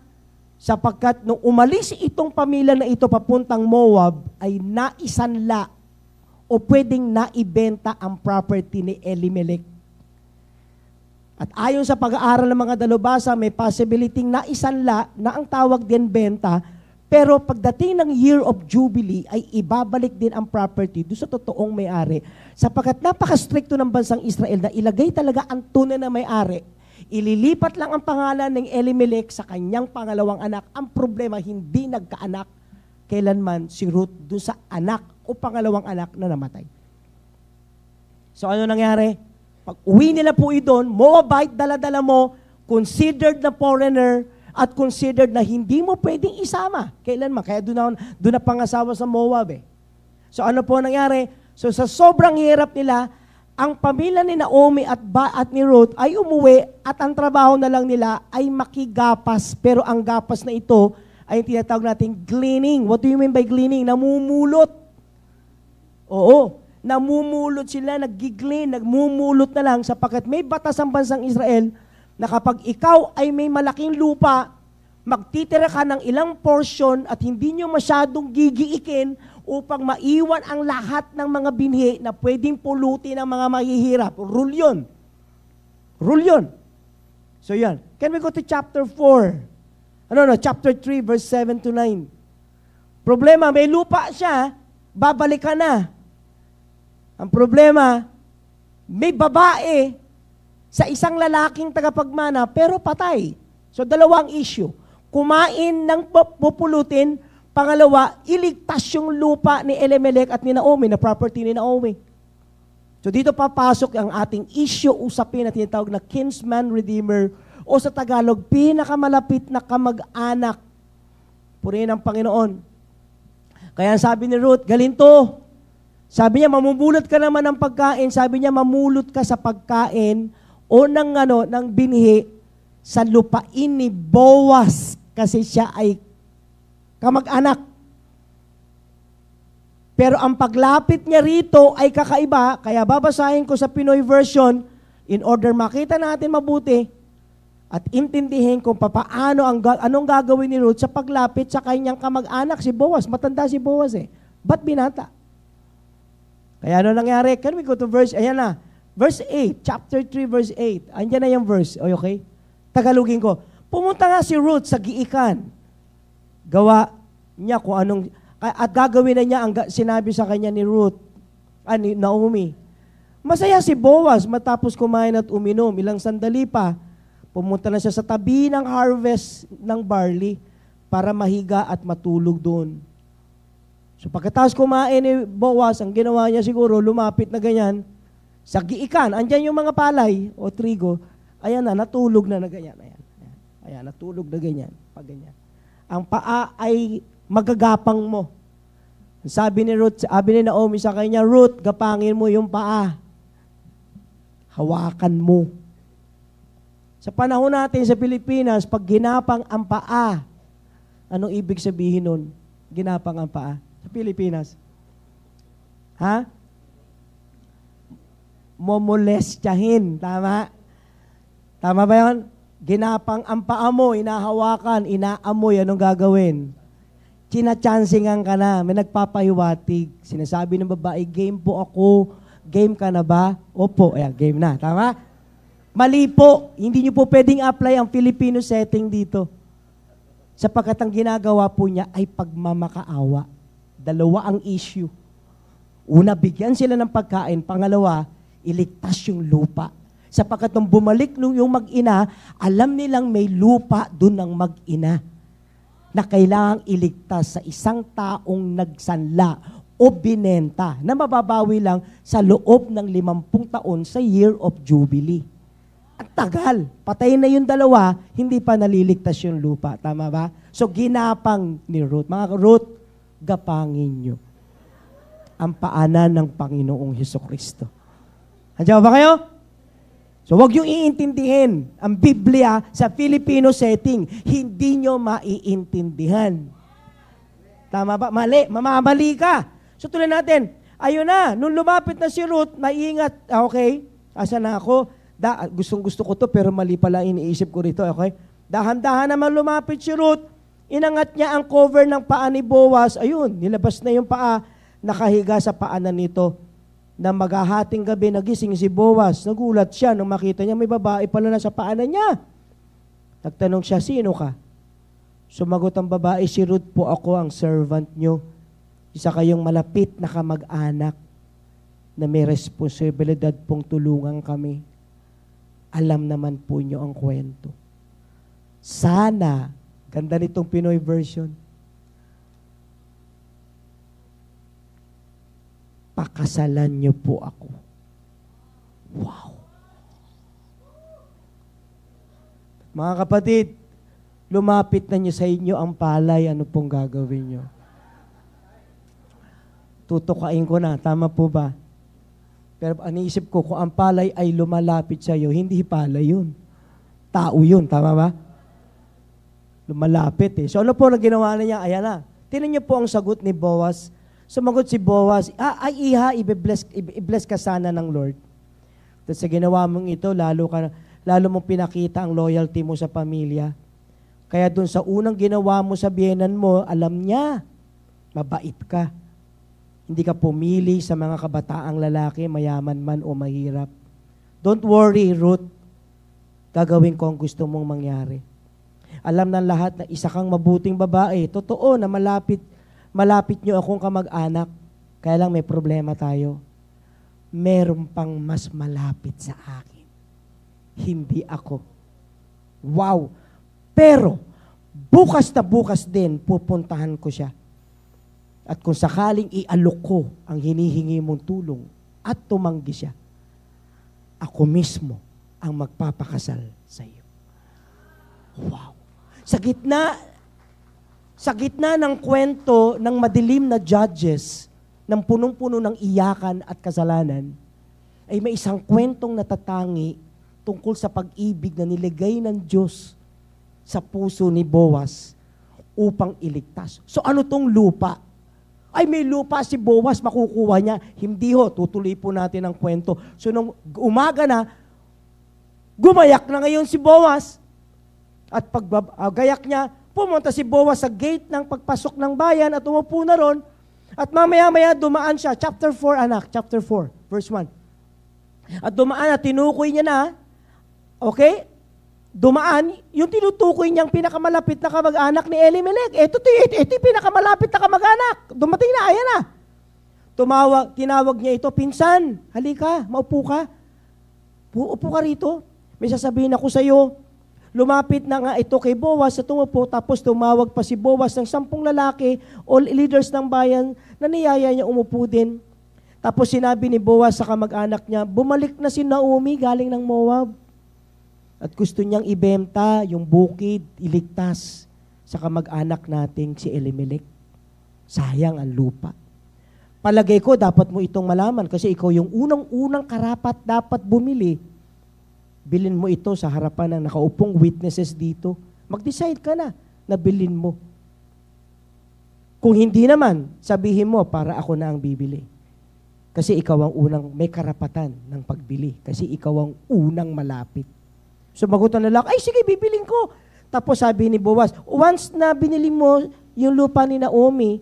S8: sapagkat nung umalis itong pamilya na ito papuntang Moab, ay naisanla o pwedeng naibenta ang property ni Elimelech. At ayon sa pag-aaral ng mga dalubhasa, may possibility na isanla na ang tawag din benta, pero pagdating ng year of Jubilee ay ibabalik din ang property doon sa totoong may-ari. Sapagkat napaka-stricto ng bansang Israel na ilagay talaga ang tunay na may-ari. Ililipat lang ang pangalan ng Elimelech sa kanyang pangalawang anak. Ang problema, hindi nagkaanak kailanman si Ruth doon sa anak o pangalawang anak na namatay. So ano nangyari? Pag uwi nila po doon, Moabite, dala-dala mo, considered na foreigner, at considered na hindi mo pwedeng isama. Kailanman? Kaya doon na pangasawa sa Moab eh. So ano po nangyari? So sa sobrang hirap nila, ang pamilya ni Naomi at ni Ruth ay umuwi at ang trabaho na lang nila ay makigapas. Pero ang gapas na ito ay tinatawag natin gleaning. What do you mean by gleaning? Namumulot. Oo. Namumulot sila, nag-glean, nagmumulot na lang sapagkat may batas ang bansang Israel na kapag ikaw ay may malaking lupa, magtitira ka ng ilang portion at hindi nyo masyadong gigiikin upang maiwan ang lahat ng mga binhi na pwedeng pulutin ng mga mahihirap. Rule yun. Rule yun. So yan. Can we go to chapter 4? Chapter 3, verse 7 to 9. Problema, may lupa siya, babalik ka na. Ang problema, may babae sa isang lalaking tagapagmana, pero patay. So, dalawang issue. Kumain ng pupulutin, pangalawa, iligtas yung lupa ni Elimelech at ni Naomi, na property ni Naomi. So, dito papasok ang ating issue, usapin na tinatawag na kinsman redeemer, o sa Tagalog, pinakamalapit na kamag-anak. Purihin ang Panginoon. Kaya sabi ni Ruth, galinto. Sabi niya, mamumulot ka naman ng pagkain. Sabi niya, mamulot ka sa pagkain o ng binhi sa lupain ni Boaz kasi siya ay kamag-anak. Pero ang paglapit niya rito ay kakaiba, kaya babasahin ko sa Pinoy version in order makita natin mabuti at intindihin kung paano anong gagawin ni Ruth sa paglapit sa kanyang kamag-anak, si Boaz. Matanda si Boaz eh. Ba't binata? Kaya ano nangyari? Can we go to verse, ayan na, verse 8, chapter 3, verse 8. Andiyan na yung verse. Okay? Tagalogin ko. Pumunta nga si Ruth sa giikan. Gawa niya kung anong, at gagawin na niya ang sinabi sa kanya ni Ruth, ni Naomi. Masaya si Boaz matapos kumain at uminom. Ilang sandali pa, pumunta na siya sa tabi ng harvest ng barley para mahiga at matulog doon. So pagkatapos kumain ni Boaz, ang ginawa niya siguro, lumapit na ganyan, sa giikan, andyan yung mga palay o trigo, ayan na, natulog na ganyan. Ayan, natulog na ganyan, pag ganyan. Ang paa ay magagapang mo. Sabi ni Naomi sa kanya, Ruth, gapangin mo yung paa. Hawakan mo. Sa panahon natin sa Pilipinas, pag ginapang ang paa, anong ibig sabihin nun? Ginapang ang paa. Sa Pilipinas. Ha? Momolestyahin. Tama? Tama ba yun? Ginapang ang paa mo, inahawakan, inaamoy, anong gagawin? Chinachansingan ka na, may nagpapahiwatig. Sinasabi ng babae, game po ako. Game ka na ba? Opo. Ayan, game na. Tama? Mali po. Hindi nyo po pwedeng apply ang Filipino setting dito. Sapagkat ang ginagawa po niya ay pagmamakaawa. Dalawa ang issue. Una, bigyan sila ng pagkain. Pangalawa, iligtas yung lupa. Sapagkat nung bumalik yung mag-ina, alam nilang may lupa dun ng mag-ina na kailangang iligtas sa isang taong nagsanla o binenta na mababawi lang sa loob ng 50 taon sa year of Jubilee. Ang tagal. Patay na yung dalawa, hindi pa naliligtas yung lupa. Tama ba? So, ginapang ni Ruth. Mga Ruth, gapangin nyo ang paanan ng Panginoong Hesukristo. Andiyan ba kayo? So wag yung iintindihin. Ang Biblia sa Filipino setting, hindi nyo maiintindihan. Tama ba? Mali. Mamamali ka. So tuloy natin, ayun na, nung lumapit na si Ruth, maingat, okay, asa na ako? Gustong-gusto ko to, pero mali pala iniisip ko rito, okay? Dahan-dahan naman lumapit si Ruth, inangat niya ang cover ng paa ni Boaz, ayun, nilabas na yung paa, nakahiga sa paanan nito, na maghahating gabi, nagising si Boaz, nagulat siya nung makita niya, may babae pala na sa paanan niya. Nagtanong siya, sino ka? Sumagot ang babae, si Ruth po ako, ang servant niyo. Isa kayong malapit na kamag-anak na may responsibilidad pong tulungan kami. Alam naman po niyo ang kwento. Sana, ganda nitong Pinoy version, pakasalan niyo po ako. Wow! Mga kapatid, lumapit na niyo sa inyo ang palay, ano pong gagawin niyo? Tutukain ko na, tama po ba? Pero aniisip ko, kung ang palay ay lumalapit sa iyo, hindi palay yun. Tao yun, tama ba? Lumalapit eh. So ano po na ginawa na niya? Ayan na. Tinan niyo po ang sagot ni Boaz. Sumagot si Boaz, ay iha, i-bless ka sana ng Lord. At sa ginawa mong ito, lalo mong pinakita ang loyalty mo sa pamilya. Kaya dun sa unang ginawa mo sa biyenan mo, alam niya, mabait ka. Hindi ka pumili sa mga kabataang lalaki, mayaman man o mahirap. Don't worry, Ruth. Gagawin ko ang gusto mong mangyari. Alam ng lahat na isa kang mabuting babae. Totoo na malapit nyo akong kamag-anak. Kaya lang may problema tayo. Meron pang mas malapit sa akin. Hindi ako. Wow! Pero, bukas na bukas din, pupuntahan ko siya. At kung sakaling ialok ko ang hinihingi mong tulong at tumanggi siya, ako mismo ang magpapakasal sa iyo. Wow! Sa gitna ng kwento ng madilim na judges, ng punong-puno ng iyakan at kasalanan, ay may isang kwentong natatangi tungkol sa pag-ibig na nilagay ng Diyos sa puso ni Boaz upang iligtas. So ano tong lupa? Ay, may lupa si Boaz, makukuha niya. Hindi ho, tutuloy po natin ang kwento. So nung umaga na, gumayak na ngayon si Boaz. At paggayak niya, pumunta si Boaz sa gate ng pagpasok ng bayan at umupo na ron. At mamaya-maya dumaan siya. Chapter 4, anak. Chapter 4, verse 1. At dumaan at tinukoy niya na. Okay? Dumaan, yung tinutukoy niyang pinakamalapit na kamag-anak ni Elimelech. Ito yung pinakamalapit na kamag-anak. Dumating na, ayan na. Tinawag niya ito, pinsan, halika, maupo ka. Upo ka rito. May sasabihin ako sa iyo. Lumapit na nga ito kay Boaz sa tumupo, tapos tumawag pa si Boaz ng 10 lalaki, all leaders ng bayan, na niyaya niya umupo din. Tapos sinabi ni Boaz sa kamag-anak niya, bumalik na si Naomi galing ng Moab. At gusto niyang ibenta yung bukid, iligtas sa kamag-anak nating si Elimelech. Sayang ang lupa. Palagay ko, dapat mo itong malaman kasi ikaw yung unang-unang karapat dapat bumili. Bilin mo ito sa harapan ng nakaupong witnesses dito. Mag-decide ka na bilin mo. Kung hindi naman, sabihin mo para ako na ang bibili. Kasi ikaw ang unang may karapatan ng pagbili. Kasi ikaw ang unang malapit. Sumagot ang lalaki, ay sige, bibiling ko. Tapos sabi ni Boaz, once na binili mo yung lupa ni Naomi,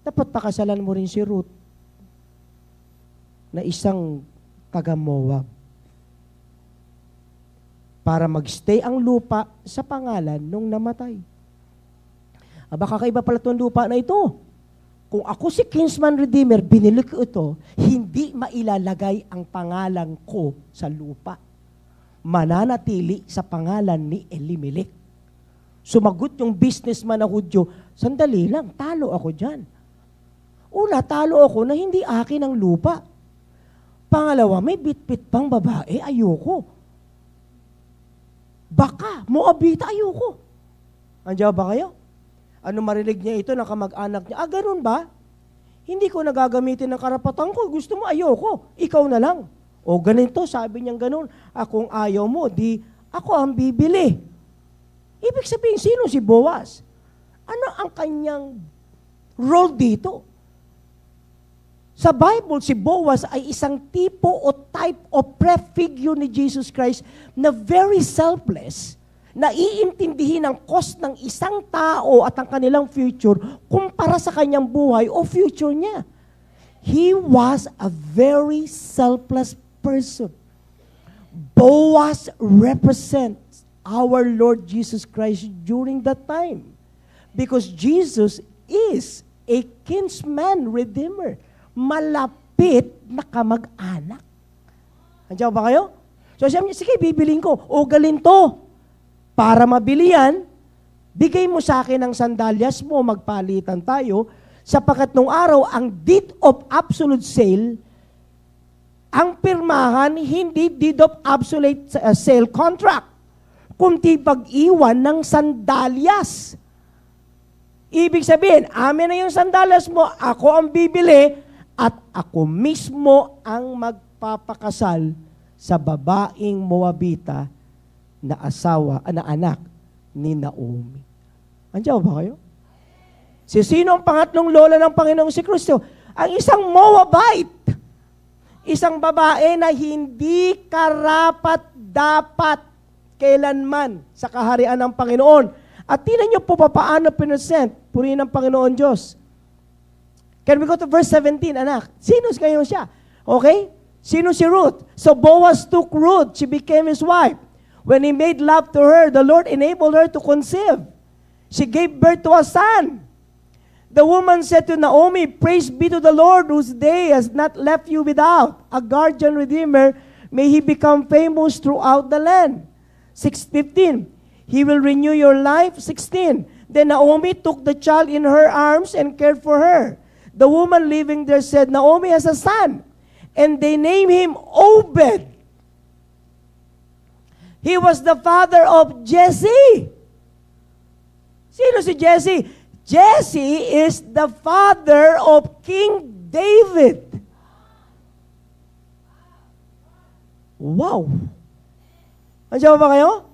S8: dapat pakasalan mo rin si Ruth na isang taga-Moab para magstay ang lupa sa pangalan nung namatay. Aba, kakaiba pala itong lupa na ito. Kung ako si Kinsman Redeemer, binili ko ito, hindi mailalagay ang pangalan ko sa lupa. Mananatili sa pangalan ni Elimelech. Sumagot yung businessman na Hudyo, sandali lang, talo ako dyan. Una, talo ako na hindi akin ang lupa. Pangalawa, may bit-bit pang babae, ayoko. Baka, Moabita, ayoko. Andiyan ba kayo? Ano marinig niya ito ng kamag-anak niya? Ganun ba? Hindi ko nagagamitin ng karapatan ko. Gusto mo, ayoko. Ikaw na lang. O ganito, sabi niyang ganun, kung ayaw mo, di ako ang bibili. Ibig sabihin, sino si Boaz? Ano ang kanyang role dito? Sa Bible, si Boaz ay isang tipo o type o prefigure ni Jesus Christ na very selfless, na iintindihin ang cost ng isang tao at ang kanilang future kumpara sa kanyang buhay o future niya. He was a very selfless person. Boaz represents our Lord Jesus Christ during that time. Because Jesus is a kinsman redeemer. Malapit na kamag-anak. Andiyan ba kayo? So sabi niya, sige, bibilin ko. O galin to. Para mabili yan, bigay mo sa akin ang sandalyas mo, magpalitan tayo, sapagkat nung araw, ang deed of absolute sale, ang pirmahan, hindi deed of absolute sale contract, kundi pag-iwan ng sandalyas. Ibig sabihin, amin na yung sandalyas mo, ako ang bibili, at ako mismo ang magpapakasal sa babaeng Moabita na anak ni Naomi. Andiyan ba kayo? Sino ang pangatlong lola ng Panginoong si Kristo? Ang isang Moabite. Isang babae na hindi karapat-dapat kailanman sa kaharian ng Panginoon. At tingnan niyo po paano pinresent. Purihin ng Panginoon Diyos. Can we go to verse 17, anak? Sino kayo siya? Okay? Sino si Ruth? So Boaz took Ruth. She became his wife. When he made love to her, the Lord enabled her to conceive. She gave birth to a son. The woman said to Naomi, praise be to the Lord whose day has not left you without a guardian redeemer. May he become famous throughout the land. 6:15. He will renew your life. 16. Then Naomi took the child in her arms and cared for her. The woman living there said, Naomi has a son. And they named him Obed. He was the father of Jesse. Sino si Jesse? Jesse is the father of King David. Wow! Andiyan ba kayo?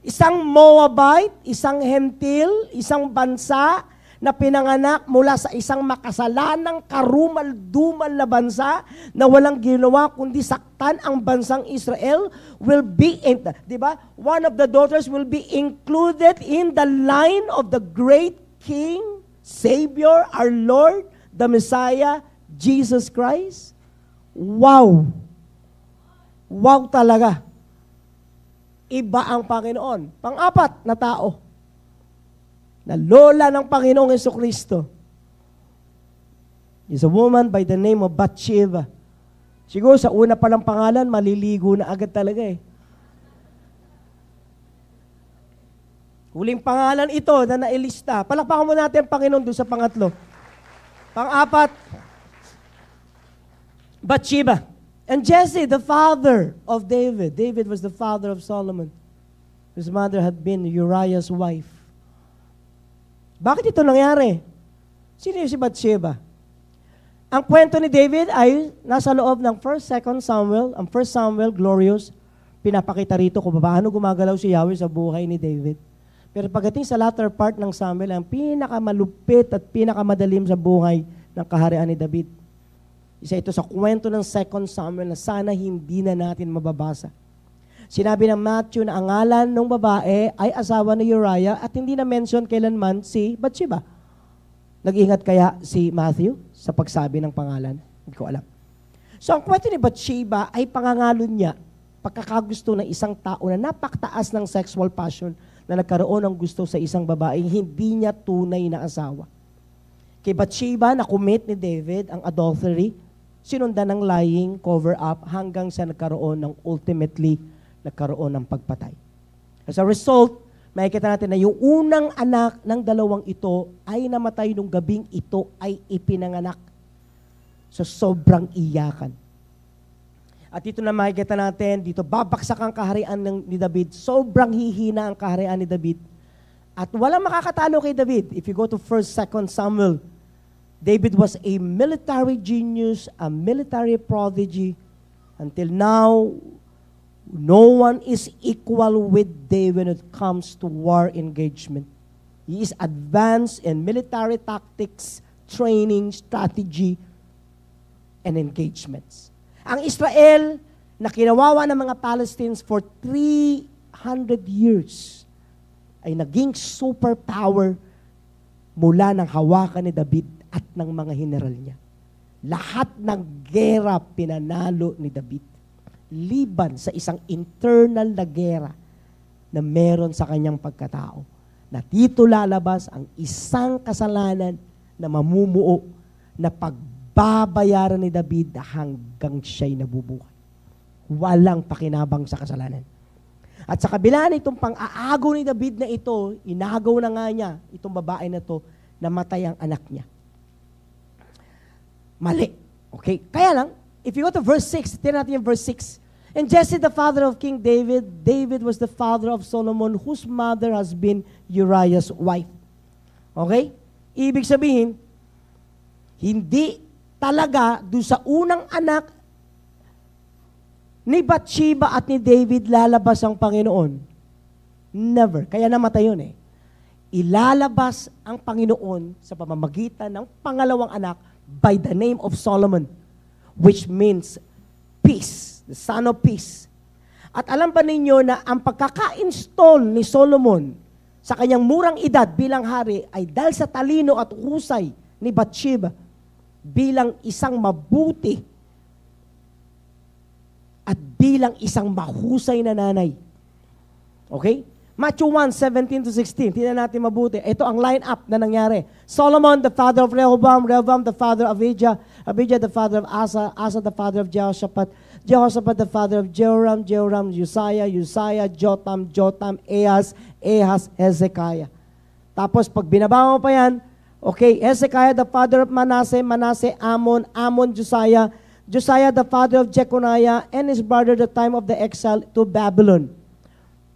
S8: Isang Moabite, isang Hentil, isang bansa na pinanganak mula sa isang makasalanang karumal-dumal na bansa na walang ginawa kundi saktan ang bansang Israel will be, di ba? One of the daughters will be included in the line of the great King, Savior, our Lord, the Messiah, Jesus Christ. Wow! Wow talaga. Iba ang Panginoon. Pang-apat na tao na lola ng Panginoong Jesucristo is a woman by the name of Bathsheba. Siguro sa una pa lang pangalan, maliligo na agad talaga eh. Huling pangalan ito na nailista. Palakpakan mo natin ang Panginoon doon sa pangatlo. Pang-apat, Bathsheba. And Jesse, the father of David. David was the father of Solomon. His mother had been Uriah's wife. Bakit ito nangyari? Sino si Bathsheba? Ang kwento ni David ay nasa loob ng 1st, 2nd Samuel. Ang 1st Samuel, glorious, pinapakita rito kung paano gumagalaw si Yahweh sa buhay ni David. Pero pagdating sa latter part ng Samuel, ang pinakamalupit at pinakamadalim sa buhay ng kaharian ni David. Isa ito sa kwento ng 2nd Samuel na sana hindi na natin mababasa. Sinabi ng Matthew na ang ngalan ng babae ay asawa ni Uriah at hindi na mention kailanman si Bathsheba. Nag-ingat kaya si Matthew sa pagsabi ng pangalan? Hindi ko alam. So ang kwento ni Bathsheba ay pangangalon niya, pagkakagusto ng isang tao na napakataas ng sexual passion na nagkaroon ng gusto sa isang babae, hindi niya tunay na asawa. Kay Bathsheba, na-commit ni David ang adultery, sinundan ng lying, cover-up, hanggang sa nagkaroon ng ultimately nagkaroon ng pagpatay. As a result, makikita natin na yung unang anak ng dalawang ito ay namatay nung gabing ito ay ipinanganak. So sobrang iyakan. At dito na makikita natin, dito babaksak ang kaharian ni David. Sobrang hihina ang kaharian ni David. At walang makakatalo kay David. If you go to 1st, 2nd Samuel, David was a military genius, a military prodigy. Until now, no one is equal with David when it comes to war engagement. He is advanced in military tactics, training, strategy, and engagements. Ang Israel, na kinawawa ng mga Palestinians for 300 years, ay naging superpower mula ng hawakan ni David at ng mga general niya. Lahat ng gera pinanalo ni David. Liban sa isang internal na gera na meron sa kanyang pagkatao. Na dito lalabas ang isang kasalanan na mamumuo na pagbabayaran ni David hanggang siya'y nabubuhay. Walang pakinabang sa kasalanan. At sa kabila nitong pang-aagaw ni David na ito, inagaw na nga niya itong babae na to, namatay ang anak niya. Mali. Okay? Kaya lang, if you go to verse 6, tingnan natin yung verse 6. And Jesse, the father of King David, David was the father of Solomon, whose mother has been Uriah's wife. Okay? Ibig sabihin, hindi talaga doon sa unang anak ni Bathsheba at ni David lalabas ang Panginoon. Never. Kaya namatay yun eh. Ilalabas ang Panginoon sa pamamagitan ng pangalawang anak by the name of Solomon, which means peace, the son of peace. At alam ba ninyo na ang pagkaka-install ni Solomon sa kanyang murang edad bilang hari ay dahil sa talino at husay ni Bathsheba bilang isang mabuti at bilang isang mahusay na nanay. Okay? Matthew 1:17-16. Tingnan natin mabuti. Ito ang line-up na nangyari. Solomon, the father of Rehoboam. Rehoboam, the father of Abijah. Abijah, the father of Asa. Asa, the father of Jehoshaphat. Jehoshaphat, the father of Joram. Joram, Uzziah. Uzziah, Jotham. Jotham, Ahaz. Ahaz, Hezekiah. Tapos, pag binaba mo pa yan, okay, Hezekiah, the father of Manasseh. Manasseh, Ammon. Ammon, Josiah. Josiah, the father of Jeconiah, and his brother the time of the exile to Babylon.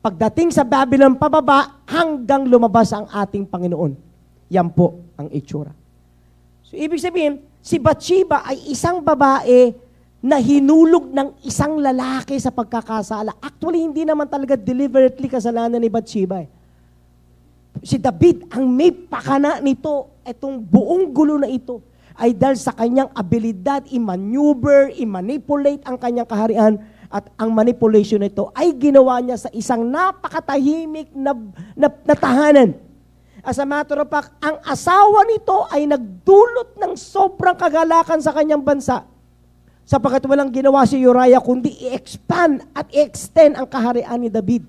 S8: Pagdating sa Babylon, pababa, hanggang lumabas ang ating Panginoon. Yan po ang itsura. So, ibig sabihin, si Bathsheba ay isang babae na hinulog ng isang lalaki sa pagkakasala. Actually, hindi naman talaga deliberately kasalanan ni Bathsheba. Si David, ang may pakana nito, itong buong gulo na ito, ay dahil sa kanyang abilidad i-maneuver, i-manipulate ang kanyang kaharian, at ang manipulation nito ay ginawa niya sa isang napakatahimik na tahanan. As a matter of fact, ang asawa nito ay nagdulot ng sobrang kagalakan sa kanyang bansa, sapagkat walang ginawa si Uriah kundi i-expand at i-extend ang kaharian ni David.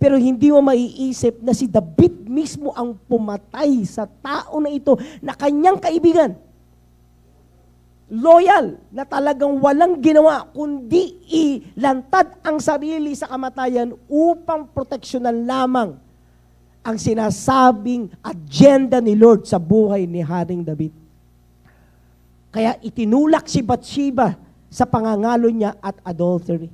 S8: Pero hindi mo maiisip na si David mismo ang pumatay sa tao na ito na kanyang kaibigan. Loyal, na talagang walang ginawa kundi ilantad ang sarili sa kamatayan upang proteksyonan lamang ang sinasabing agenda ni Lord sa buhay ni Haring David. Kaya itinulak si Bathsheba sa pangangalo niya at adultery.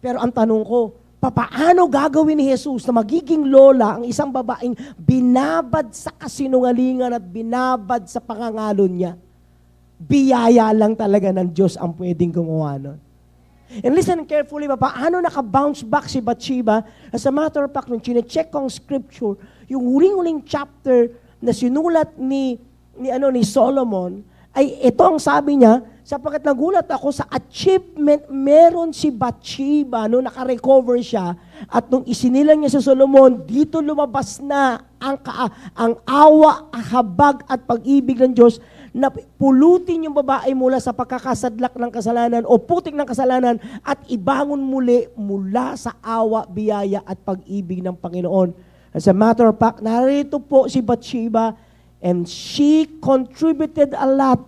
S8: Pero ang tanong ko, paano gagawin ni Jesus na magiging lola ang isang babaeng binabad sa kasinungalingan at binabad sa pangangalo niya? Biyaya lang talaga ng Diyos ang pwedeng gumawa nun. And listen carefully, paano naka-bounce back si Bathsheba? As a matter of fact, nung chinecheck ko ang scripture, yung huling-huling chapter na sinulat ni Solomon, ay ito ang sabi niya, sapagkat nagulat ako sa achievement meron si Bathsheba, no, naka-recover siya, at nung isinilang niya sa Solomon, dito lumabas na ang awa, habag at pag-ibig ng Diyos, na pulutin yung babae mula sa pagkakasadlak ng kasalanan o putik ng kasalanan at ibangon muli mula sa awa, biyaya at pag-ibig ng Panginoon. As a matter of fact, narito po si Bathsheba and she contributed a lot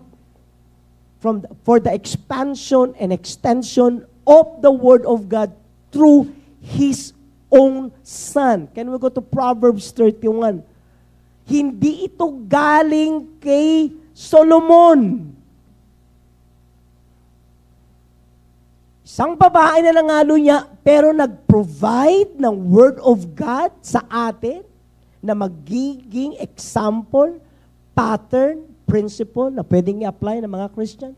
S8: for the expansion and extension of the Word of God through His own Son. Can we go to Proverbs 31? Hindi ito galing kay Solomon. Isang babae na nangalo niya, pero nag-provide ng Word of God sa atin na magiging example, pattern, principle na pwedeng i-apply ng mga Christian.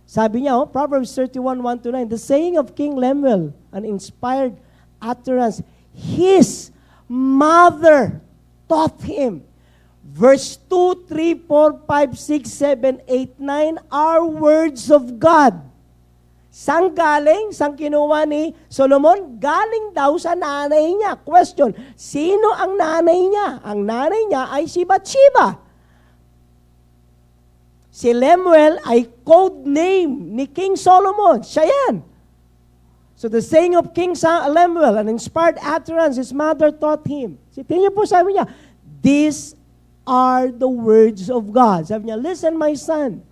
S8: Sabi niya, Proverbs 31, 1-9, the saying of King Lemuel, an inspired utterance, his mother taught him. Verse 2, 3, 4, 5, 6, 7, 8, 9 are words of God. Sang galing? Sang kinuha ni Solomon? Galing daw sa nanay niya. Question, sino ang nanay niya? Ang nanay niya ay si Bathsheba. Si Lemuel ay code name ni King Solomon. Siya yan. So the saying of King Lemuel, an inspired utterance, his mother taught him. Tingnan po, sabi niya, these are the words of God. Sabi niya, listen my son.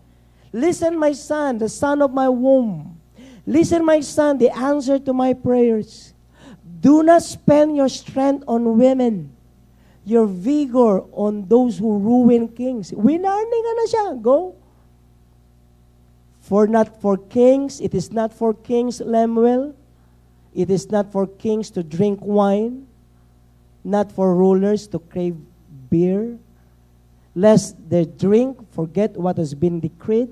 S8: Listen my son, the son of my womb. Listen my son, the answer to my prayers. Do not spend your strength on women, your vigor on those who ruin kings. Winarning ka na siya. Go. For not for kings, it is not for kings, Lemuel. It is not for kings to drink wine, not for rulers to crave beer, lest their drink forget what has been decreed,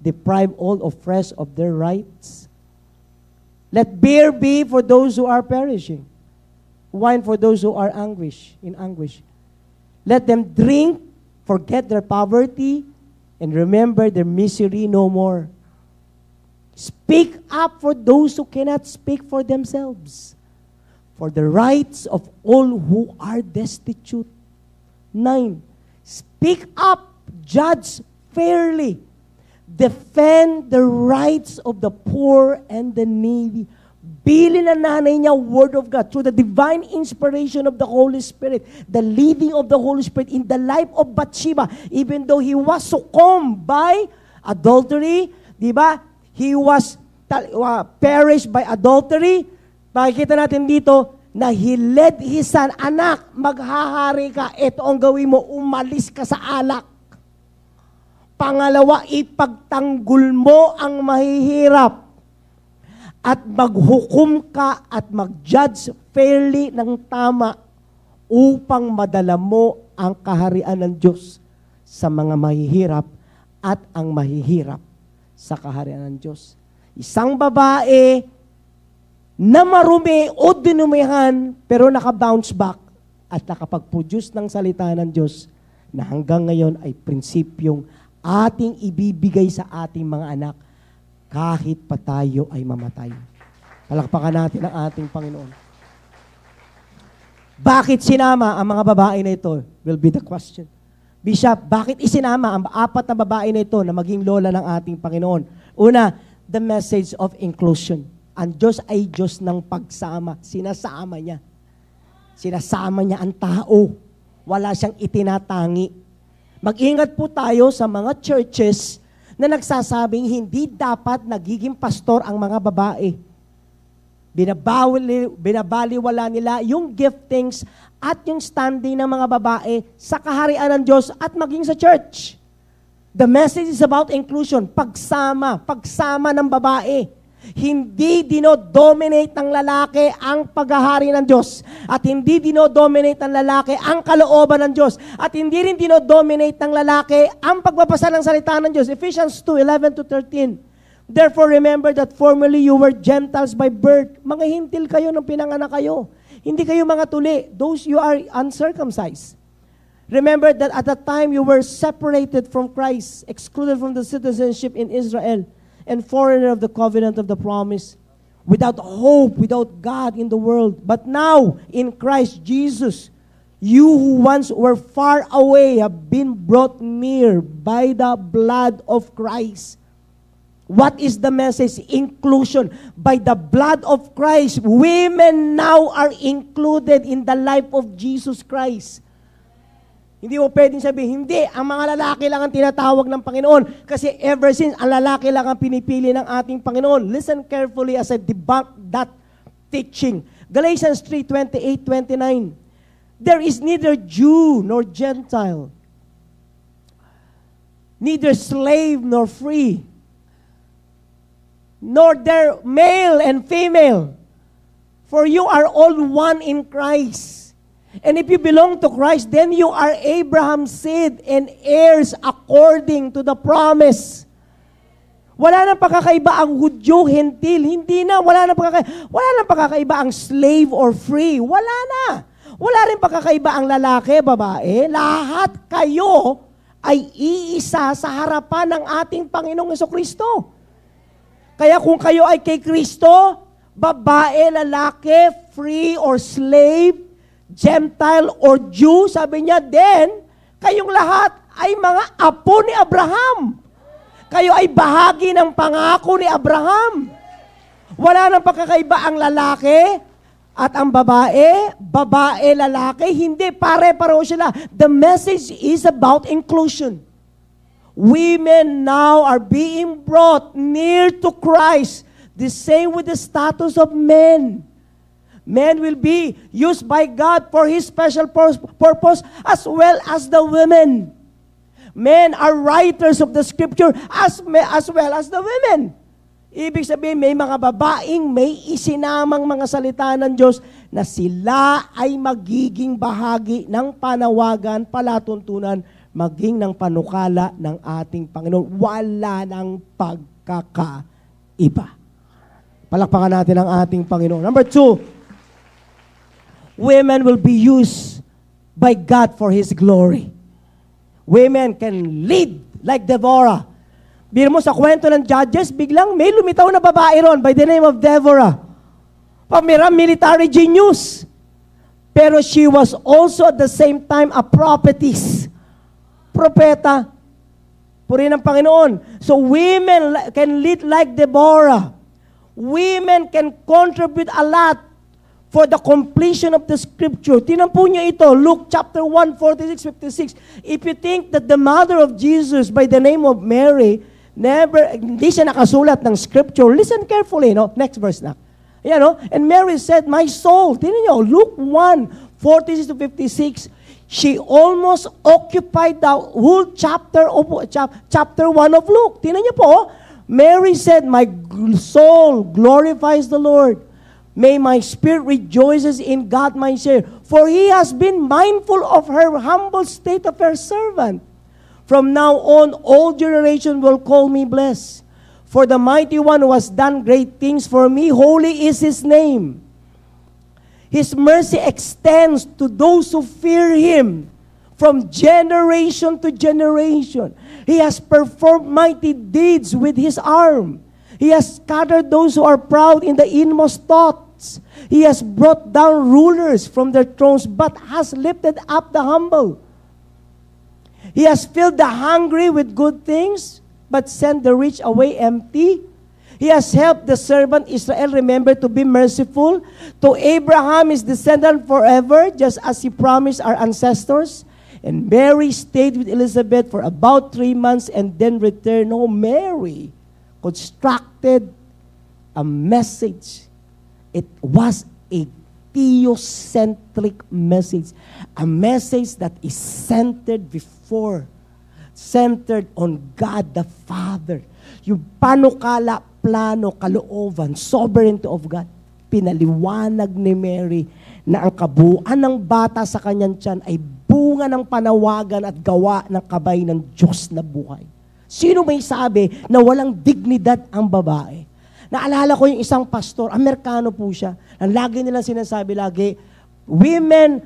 S8: deprive all oppressed of their rights. Let beer be for those who are perishing, wine for those who are in anguish. Let them drink, forget their poverty, and remember their misery no more. Speak up for those who cannot speak for themselves, for the rights of all who are destitute. 9. Speak up, judge fairly. Defend the rights of the poor and the needy. Bilin na nanay niya word of God through the divine inspiration of the Holy Spirit, the leading of the Holy Spirit in the life of Bathsheba, even though he was succumbed by adultery, di ba? He was perished by adultery. Makikita natin dito na he led his son, anak, maghahari ka, ito ang gawin mo, umalis ka sa alak. Pangalawa, ipagtanggol mo ang mahihirap at maghukom ka at mag-judge fairly ng tama upang madala mo ang kaharian ng Diyos sa mga mahihirap at ang mahihirap sa kaharian ng Diyos. Isang babae na marumi o dinumihan pero naka-bounce back at nakapag-produce ng salita ng Diyos na hanggang ngayon ay prinsipyong ating ibibigay sa ating mga anak kahit pa tayo ay mamatay. Palakpakan natin ang ating Panginoon. Bakit sinama ang mga babae na ito? Will be the question. Bishop, bakit isinama ang 4 na babae na ito na maging lola ng ating Panginoon? Una, the message of inclusion. Ang Diyos ay Diyos ng pagsama. Sinasama niya. Sinasama niya ang tao. Wala siyang itinatangi. Mag-ingat po tayo sa mga churches na nagsasabing hindi dapat nagiging pastor ang mga babae. Binabaliwala nila yung giftings at yung standing ng mga babae sa kaharian ng Diyos at maging sa church. The message is about inclusion, pagsama ng babae. Hindi dinodominate ng lalaki ang paghahari ng Diyos. At hindi dinodominate ng lalaki ang kalooban ng Diyos. At hindi rin dinodominate ng lalaki ang pagbabasa ng salita ng Diyos. Ephesians 2:11-13. Therefore remember that formerly you were Gentiles by birth. Mga hintil kayo nung pinanganak kayo. Hindi kayo mga tuli. Those you are uncircumcised. Remember that at that time you were separated from Christ, excluded from the citizenship in Israel, and foreigner of the covenant of the promise, without hope, without God in the world. But now, in Christ Jesus, you who once were far away have been brought near by the blood of Christ. What is the message? Inclusion. By the blood of Christ, women now are included in the life of Jesus Christ. Hindi mo pwedeng sabihin, hindi, ang mga lalaki lang ang tinatawag ng Panginoon. Kasi ever since, ang lalaki lang ang pinipili ng ating Panginoon. Listen carefully as I debunk that teaching. Galatians 3:28-29. There is neither Jew nor Gentile, neither slave nor free, nor there male and female, for you are all one in Christ. And if you belong to Christ, then you are Abraham's seed and heirs according to the promise. Wala nang pagkakaiba ang Hudyo, Hentil. Hindi na. Wala nang pagkakaiba ang slave or free. Wala na. Wala rin pagkakaiba ang lalaki, babae. Lahat kayo ay iisa sa harapan ng ating Panginoong Jesucristo. Kaya kung kayo ay kay Kristo, babae, lalaki, free or slave, Gentile or Jew, sabi niya, then, kayong lahat ay mga apo ni Abraham. Kayo ay bahagi ng pangako ni Abraham. Wala nang pagkakaiba ang lalaki at ang babae, babae, lalaki, hindi, pare-pareho sila. The message is about inclusion. Women now are being brought near to Christ. The same with the status of men. Men will be used by God for His special purpose as well as the women. Men are writers of the Scripture as well as the women. Ibig sabihin, may mga babaeng may isinamang mga salita ng Diyos na sila ay magiging bahagi ng panawagan, palatuntunan, maging ng panukala ng ating Panginoon. Wala ng pagkakaiba. Palakpakan natin ang ating Panginoon. Number 2, women will be used by God for His glory. Women can lead like Deborah. Biro mo sa kwento ng Judges, biglang may lumitaw na babae ron by the name of Deborah. Pamiram military genius. Pero she was also at the same time a prophetess. Propeta. Purihin ng Panginoon. So women can lead like Deborah. Women can contribute a lot for the completion of the Scripture. Tinan po niyo ito, Luke chapter 1, 46-56. If you think that the mother of Jesus by the name of Mary, hindi siya nakasulat ng Scripture, listen carefully, no? Next verse na. Ayan, no? And Mary said, my soul, tinan niyo, Luke 1, 46-56, she almost occupied the whole chapter 1 of Luke. Tinan niyo po, Mary said, my soul glorifies the Lord. May my spirit rejoices in God my Savior, for He has been mindful of her humble state of her servant. From now on, all generations will call me blessed. For the mighty one who has done great things for me, holy is His name. His mercy extends to those who fear Him from generation to generation. He has performed mighty deeds with His arm. He has scattered those who are proud in the inmost thoughts. He has brought down rulers from their thrones, but has lifted up the humble. He has filled the hungry with good things, but sent the rich away empty. He has helped the servant Israel remember to be merciful. To Abraham his descendant forever, just as He promised our ancestors. And Mary stayed with Elizabeth for about 3 months and then returned home. Mary constructed a message. It was a theocentric message. A message that is centered on God the Father. Yung panukala, plano, kalooban, sovereignty of God. Pinaliwanag ni Mary na ang kabuuan ng bata sa kanyang tiyan ay bunga ng panawagan at gawa ng kabay ng Diyos na buhay. Sino may sabi na walang dignidad ang babae? Naalala ko yung isang pastor, Amerikano po siya, na lagi nilang sinasabi women,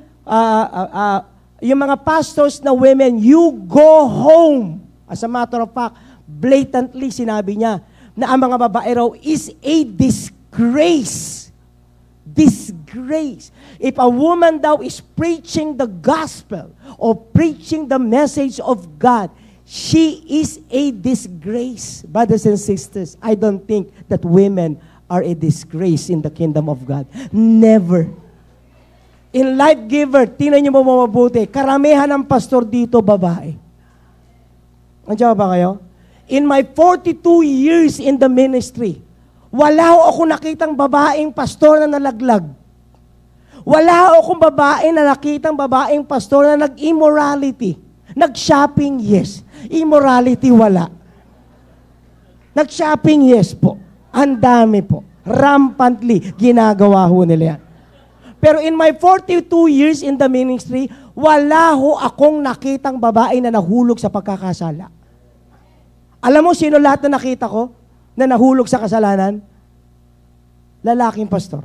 S8: yung mga pastors na women, you go home. As a matter of fact, blatantly sinabi niya na ang mga babae raw is a disgrace. Disgrace. If a woman daw is preaching the gospel or preaching the message of God, she is a disgrace. Brothers and sisters, I don't think that women are a disgrace in the kingdom of God. Never. In Life Giver, tingnan niyo mo mabuti, karamihan ng pastor dito, babae. Andiyan ba kayo? In my 42 years in the ministry, wala ako nakitang babaeng pastor na nalaglag. Wala akong babae na nakitang babaeng pastor na nag-immorality. Nag-shopping, yes. Immorality, wala. Nag-shopping, yes po. Ang dami po. Rampantly, ginagawa ho nila yan. Pero in my 42 years in the ministry, wala ho akong nakitang babae na nahulog sa pagkakasala. Alam mo sino lahat na nakita ko? na nahulog sa kasalanan? Lalaking pastor.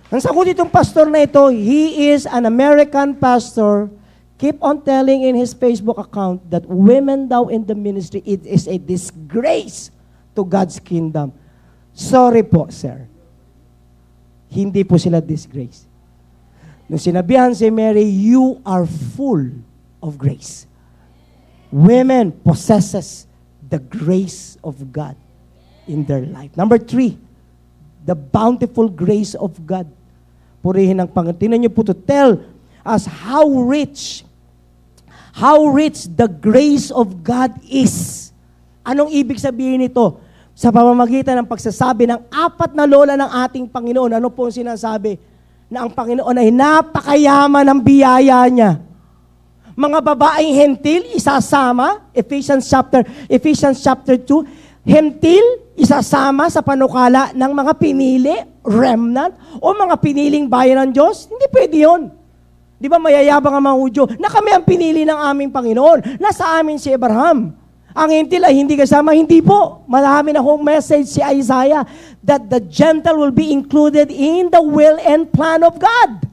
S8: Ang sagot itong pastor na ito, he is an American pastor, keep on telling in his Facebook account that women daw in the ministry, it is a disgrace to God's kingdom. Sorry po, sir. Hindi po sila disgrace. Nung sinabihan si Mary, you are full of grace. Women possesses the grace of God in their life. Number 3, the bountiful grace of God. Purihin ng Panginoon. Tingnan niyo po to tell us how rich the grace of God is. Anong ibig sabihin nito? Sa pamamagitan ng pagsasabi ng 4 na lola ng ating Panginoon, ano po ang sinasabi? Na ang Panginoon ay napakayaman ng biyaya niya. Mga babaeng hentil, isasama, Ephesians chapter 2, hentil, isasama sa panukala ng mga pinili, remnant, o mga piniling bayan ng Diyos. Hindi pwede yun. Di ba mayayabang ang mga Hudyo na kami ang pinili ng aming Panginoon? Nasa amin si Abraham. Ang hentil ay hindi kasama. Hindi po. Marami na hong message si Isaiah that the Gentile will be included in the will and plan of God.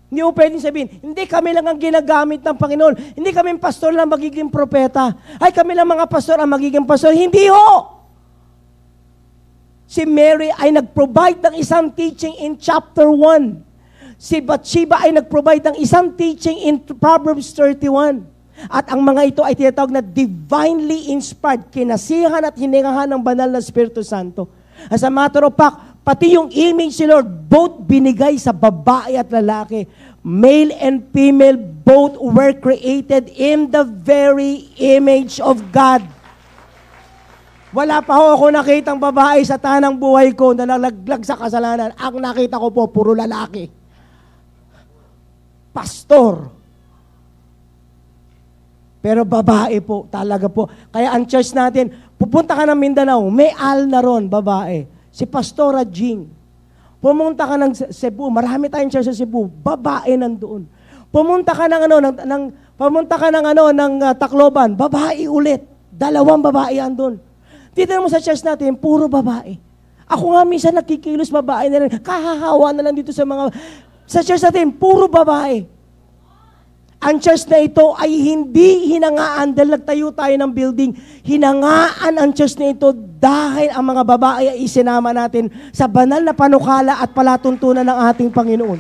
S8: Hindi mo pwedeng sabihin, hindi kami lang ang ginagamit ng Panginoon. Hindi kami pastor lang magiging propeta. Ay, kami lang mga pastor ang magiging pastor. Hindi ho! Si Mary ay nag-provide ng isang teaching in chapter 1. Si Bathsheba ay nag-provide ng isang teaching in Proverbs 31. At ang mga ito ay tinatawag na divinely inspired, kinasihan at hiningahan ng banal na Espiritu Santo. As a matter of fact, pati yung image si Lord, both binigay sa babae at lalaki. Male and female, both were created in the very image of God. Wala pa ho ako nakitang babae sa tanang buhay ko na nalaglag sa kasalanan. Ang nakita ko po, puro lalaki. Pastor. Pero babae po, talaga po. Kaya ang church natin, pupunta ka ng Mindanao, may na ron, babae. Si Pastora Jing. Pumunta ka ng Cebu, marami tayong church sa Cebu, babae nandoon. Pumunta ka ng Tacloban, babae ulit. 2 babae andun. Dito mo sa church natin, puro babae. Ako nga minsan nakikilos babae na rin. Kahahawa na lang dito sa church natin, puro babae. Ang church na ito ay hindi hinangaan dahil nagtayo tayo ng building. Hinangaan ang church na ito dahil ang mga babae ay isinama natin sa banal na panukala at palatuntunan ng ating Panginoon.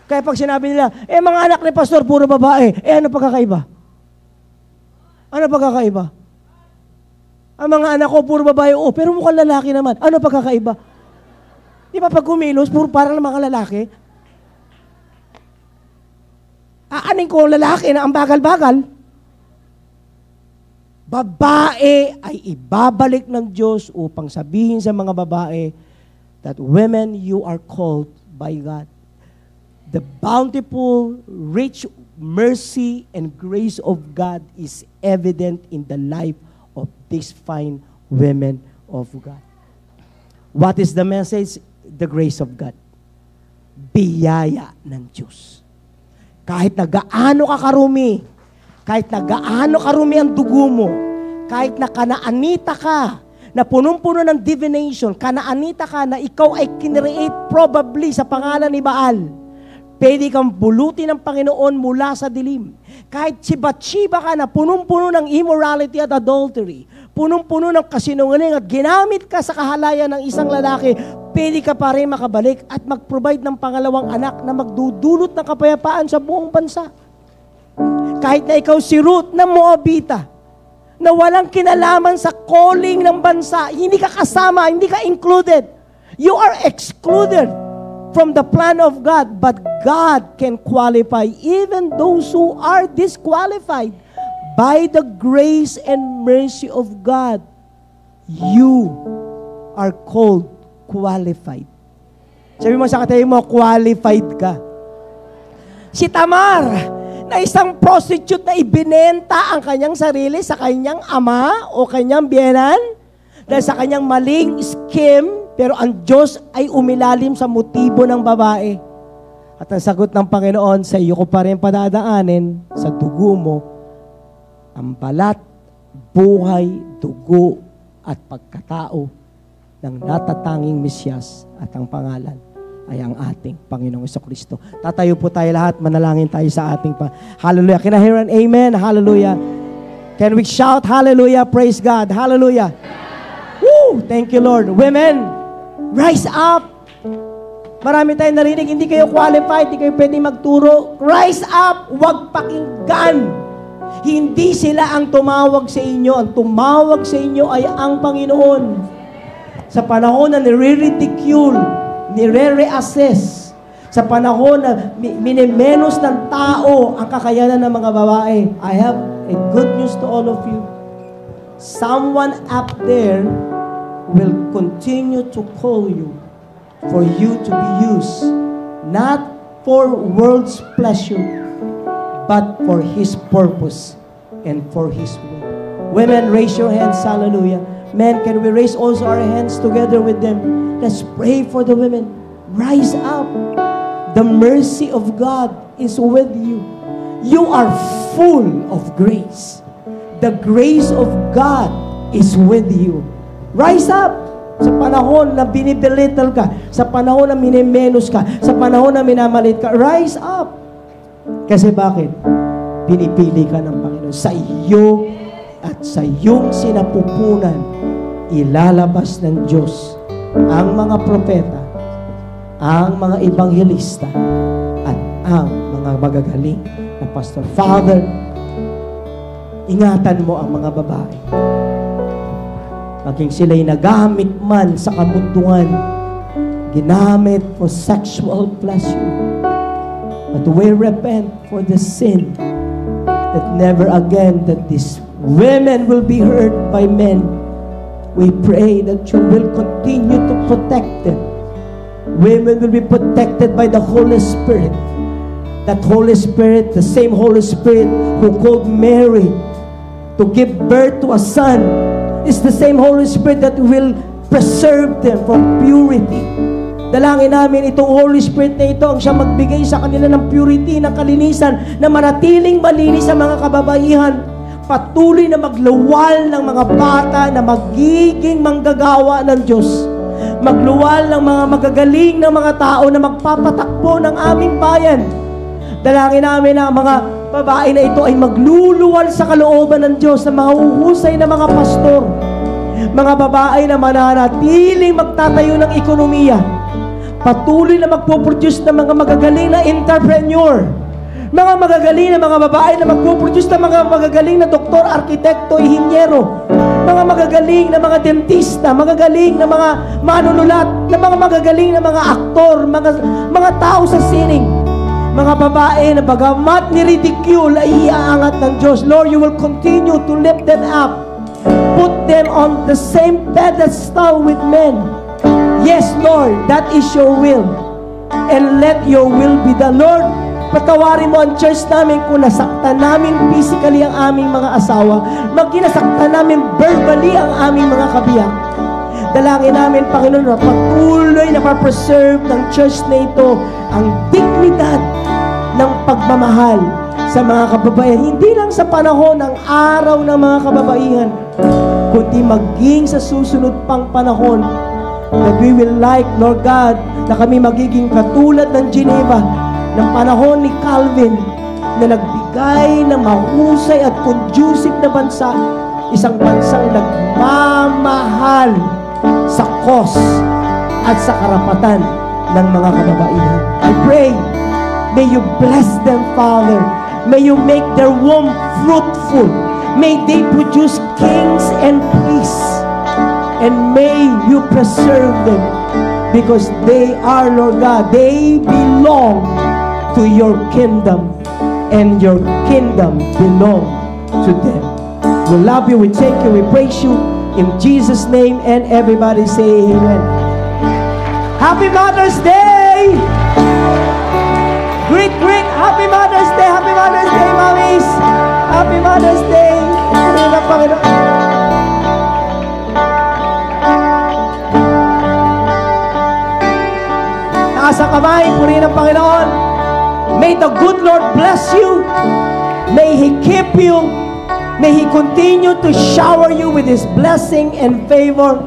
S8: Kaya pag sinabi nila, mga anak ni pastor, puro babae. Ano pagkakaiba? Ano pagkakaiba? Ang mga anak ko, puro babae. Pero mukhang lalaki naman. Ano pagkakaiba? Di ba pag kumilos, puro parang mga lalaki? Aanin ko lalaki na ang bagal-bagal. Babae ay ibabalik ng Diyos upang sabihin sa mga babae that women, you are called by God. The bountiful, rich mercy and grace of God is evident in the life of these fine women of God. What is the message? The grace of God. Biyaya ng Diyos. Kahit na gaano ka karumi, kahit na gaano karumi ang dugo mo, kahit na kanaanita ka, na punong-puno ng divination, kanaanita ka na ikaw ay kinreate probably sa pangalan ni Baal, pwede kang bulutin ng Panginoon mula sa dilim. Kahit si Bathsheba ka na punong-puno ng immorality at adultery, punong-puno ng kasinungaling at ginamit ka sa kahalayan ng isang lalaki, pwede ka pa rin makabalik at mag-provide ng pangalawang anak na magdudulot ng kapayapaan sa buong bansa. Kahit na ikaw si Ruth na Moabita, na walang kinalaman sa calling ng bansa, hindi ka kasama, hindi ka included. You are excluded from the plan of God, but God can qualify even those who are disqualified. By the grace and mercy of God, you are called qualified. Sabi mo sa katabi mo, qualified ka. Si Tamar, na isang prostitute na ibinenta ang kanyang sarili sa kanyang ama o kanyang biyenan dahil sa kanyang maling scheme, pero ang Diyos ay umilalim sa motibo ng babae. At ang sagot ng Panginoon, sa iyo ko pa rin padadaanin, sa dugo mo, ang balat, buhay, dugo, at pagkatao ng natatanging Mesyas at ang pangalan ay ang ating Panginoong Jesucristo. Tatayo po tayo lahat, manalangin tayo sa ating Hallelujah. Can I hear an amen? Hallelujah. Can we shout hallelujah? Praise God. Hallelujah. Woo! Thank you, Lord. Women, rise up. Marami tayong narinig, hindi kayo qualified, hindi kayo pwedeng magturo. Rise up, huwag pakinggan. Hindi sila ang tumawag sa inyo. Ang tumawag sa inyo ay ang Panginoon. Sa panahon na nire-ridicule, nire-reassess, sa panahon na minimenos ng tao ang kakayanan ng mga babae, I have a good news to all of you. Someone up there will continue to call you for you to be used, not for world's pleasure, but for His purpose and for His will. Women, raise your hands. Hallelujah. Men, can we raise also our hands together with them? Let's pray for the women. Rise up. The mercy of God is with you. You are full of grace. The grace of God is with you. Rise up. Sa panahon na binibelittle ka, sa panahon na minimenos ka, sa panahon na minamalit ka, rise up. Kasi bakit? Pinipili ka ng Panginoon. Sa iyo at sa iyong sinapupunan, ilalabas ng Diyos ang mga propeta, ang mga ebanghelista, at ang mga magagaling na pastor. Father, ingatan mo ang mga babae. Maging sila'y nagamit man sa kabuntungan, ginamit for sexual pleasure. But we repent for the sin that never again that these women will be hurt by men. We pray that you will continue to protect them. Women will be protected by the Holy Spirit. That Holy Spirit, the same Holy Spirit who called Mary to give birth to a son, is the same Holy Spirit that will preserve them from purity. Dalangin namin itong Holy Spirit na ito ang siyang magbigay sa kanila ng purity, ng kalinisan, na manatiling malinis sa mga kababaihan. Patuloy na magluwal ng mga bata na magiging manggagawa ng Diyos. Magluwal ng mga magagaling ng mga tao na magpapatakbo ng aming bayan. Dalangin namin na mga babae na ito ay magluluwal sa kalooban ng Diyos, na mahuhusay na mga pastor, mga babae na mananatiling magtatayo ng ekonomiya, patuloy na magpo-produce ng mga magagaling na entrepreneur, mga magagaling na mga babae na magpo-produce ng mga magagaling na doktor, arkitekto, inhinyero, mga magagaling na mga dentista, magagaling na mga manunulat, na mga magagaling na mga aktor, mga tao sa sining, mga babae na bagamat ni-ridicule ay iaangat ng Diyos. Lord, you will continue to lift them up. Put them on the same pedestal with men. Yes, Lord, that is your will. And let your will be done. Lord, patawarin mo ang church namin kung nasaktan namin physically ang aming mga asawa, magkinasaktan namin verbally ang aming mga kabiyak. Dalangin namin, Panginoon, na patuloy na pa-preserve ng church na ito ang dignidad ng pagmamahal sa mga kababaihan. Hindi lang sa panahon ng araw ng mga kababaihan, kundi maging sa susunod pang panahon, that we will like, Lord God, na kami magiging katulad ng Geneva, ng panahon ni Calvin, na nagbigay ng mahusay at conducive na bansa, isang bansang nagmamahal sa cause at sa karapatan ng mga kababaihan. I pray, may you bless them, Father. May you make their womb fruitful. May they produce kings and priests. And may you preserve them, because they are, Lord God, they belong to your kingdom, and your kingdom belong to them. We love you, we thank you, we praise you in Jesus' name, and everybody say amen. Happy Mother's Day! Great, Happy Mother's Day! Happy Mother's Day, mommies! Happy Mother's Day! Taas ang kamay, purihin ang Panginoon. May the good Lord bless you. May He keep you. May He continue to shower you with His blessing and favor.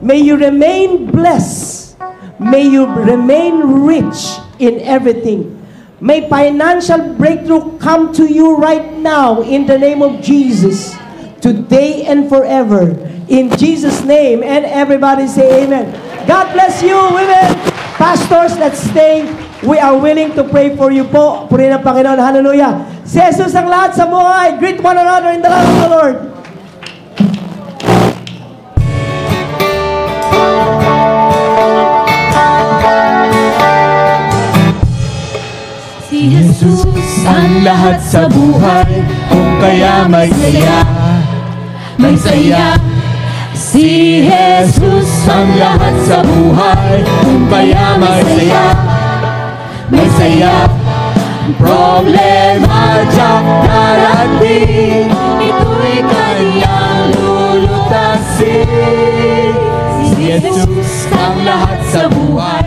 S8: May you remain blessed. May you remain rich in everything. May financial breakthrough come to you right now in the name of Jesus, today and forever. In Jesus' name. And everybody say amen. God bless you, women. Pastors, let's stay. We are willing to pray for you po. Purihin ang Panginoon. Hallelujah. Si Jesus ang lahat sa buhay. Greet one another in the love of the Lord.
S2: Si Jesus ang lahat sa buhay, kung kaya may saya, may saya. Si Jesus ang lahat sa buhay, kung kaya may saya, may saya. Problema diyang darating, ito'y kanyang lulutasin. Si Jesus ang lahat sa buhay,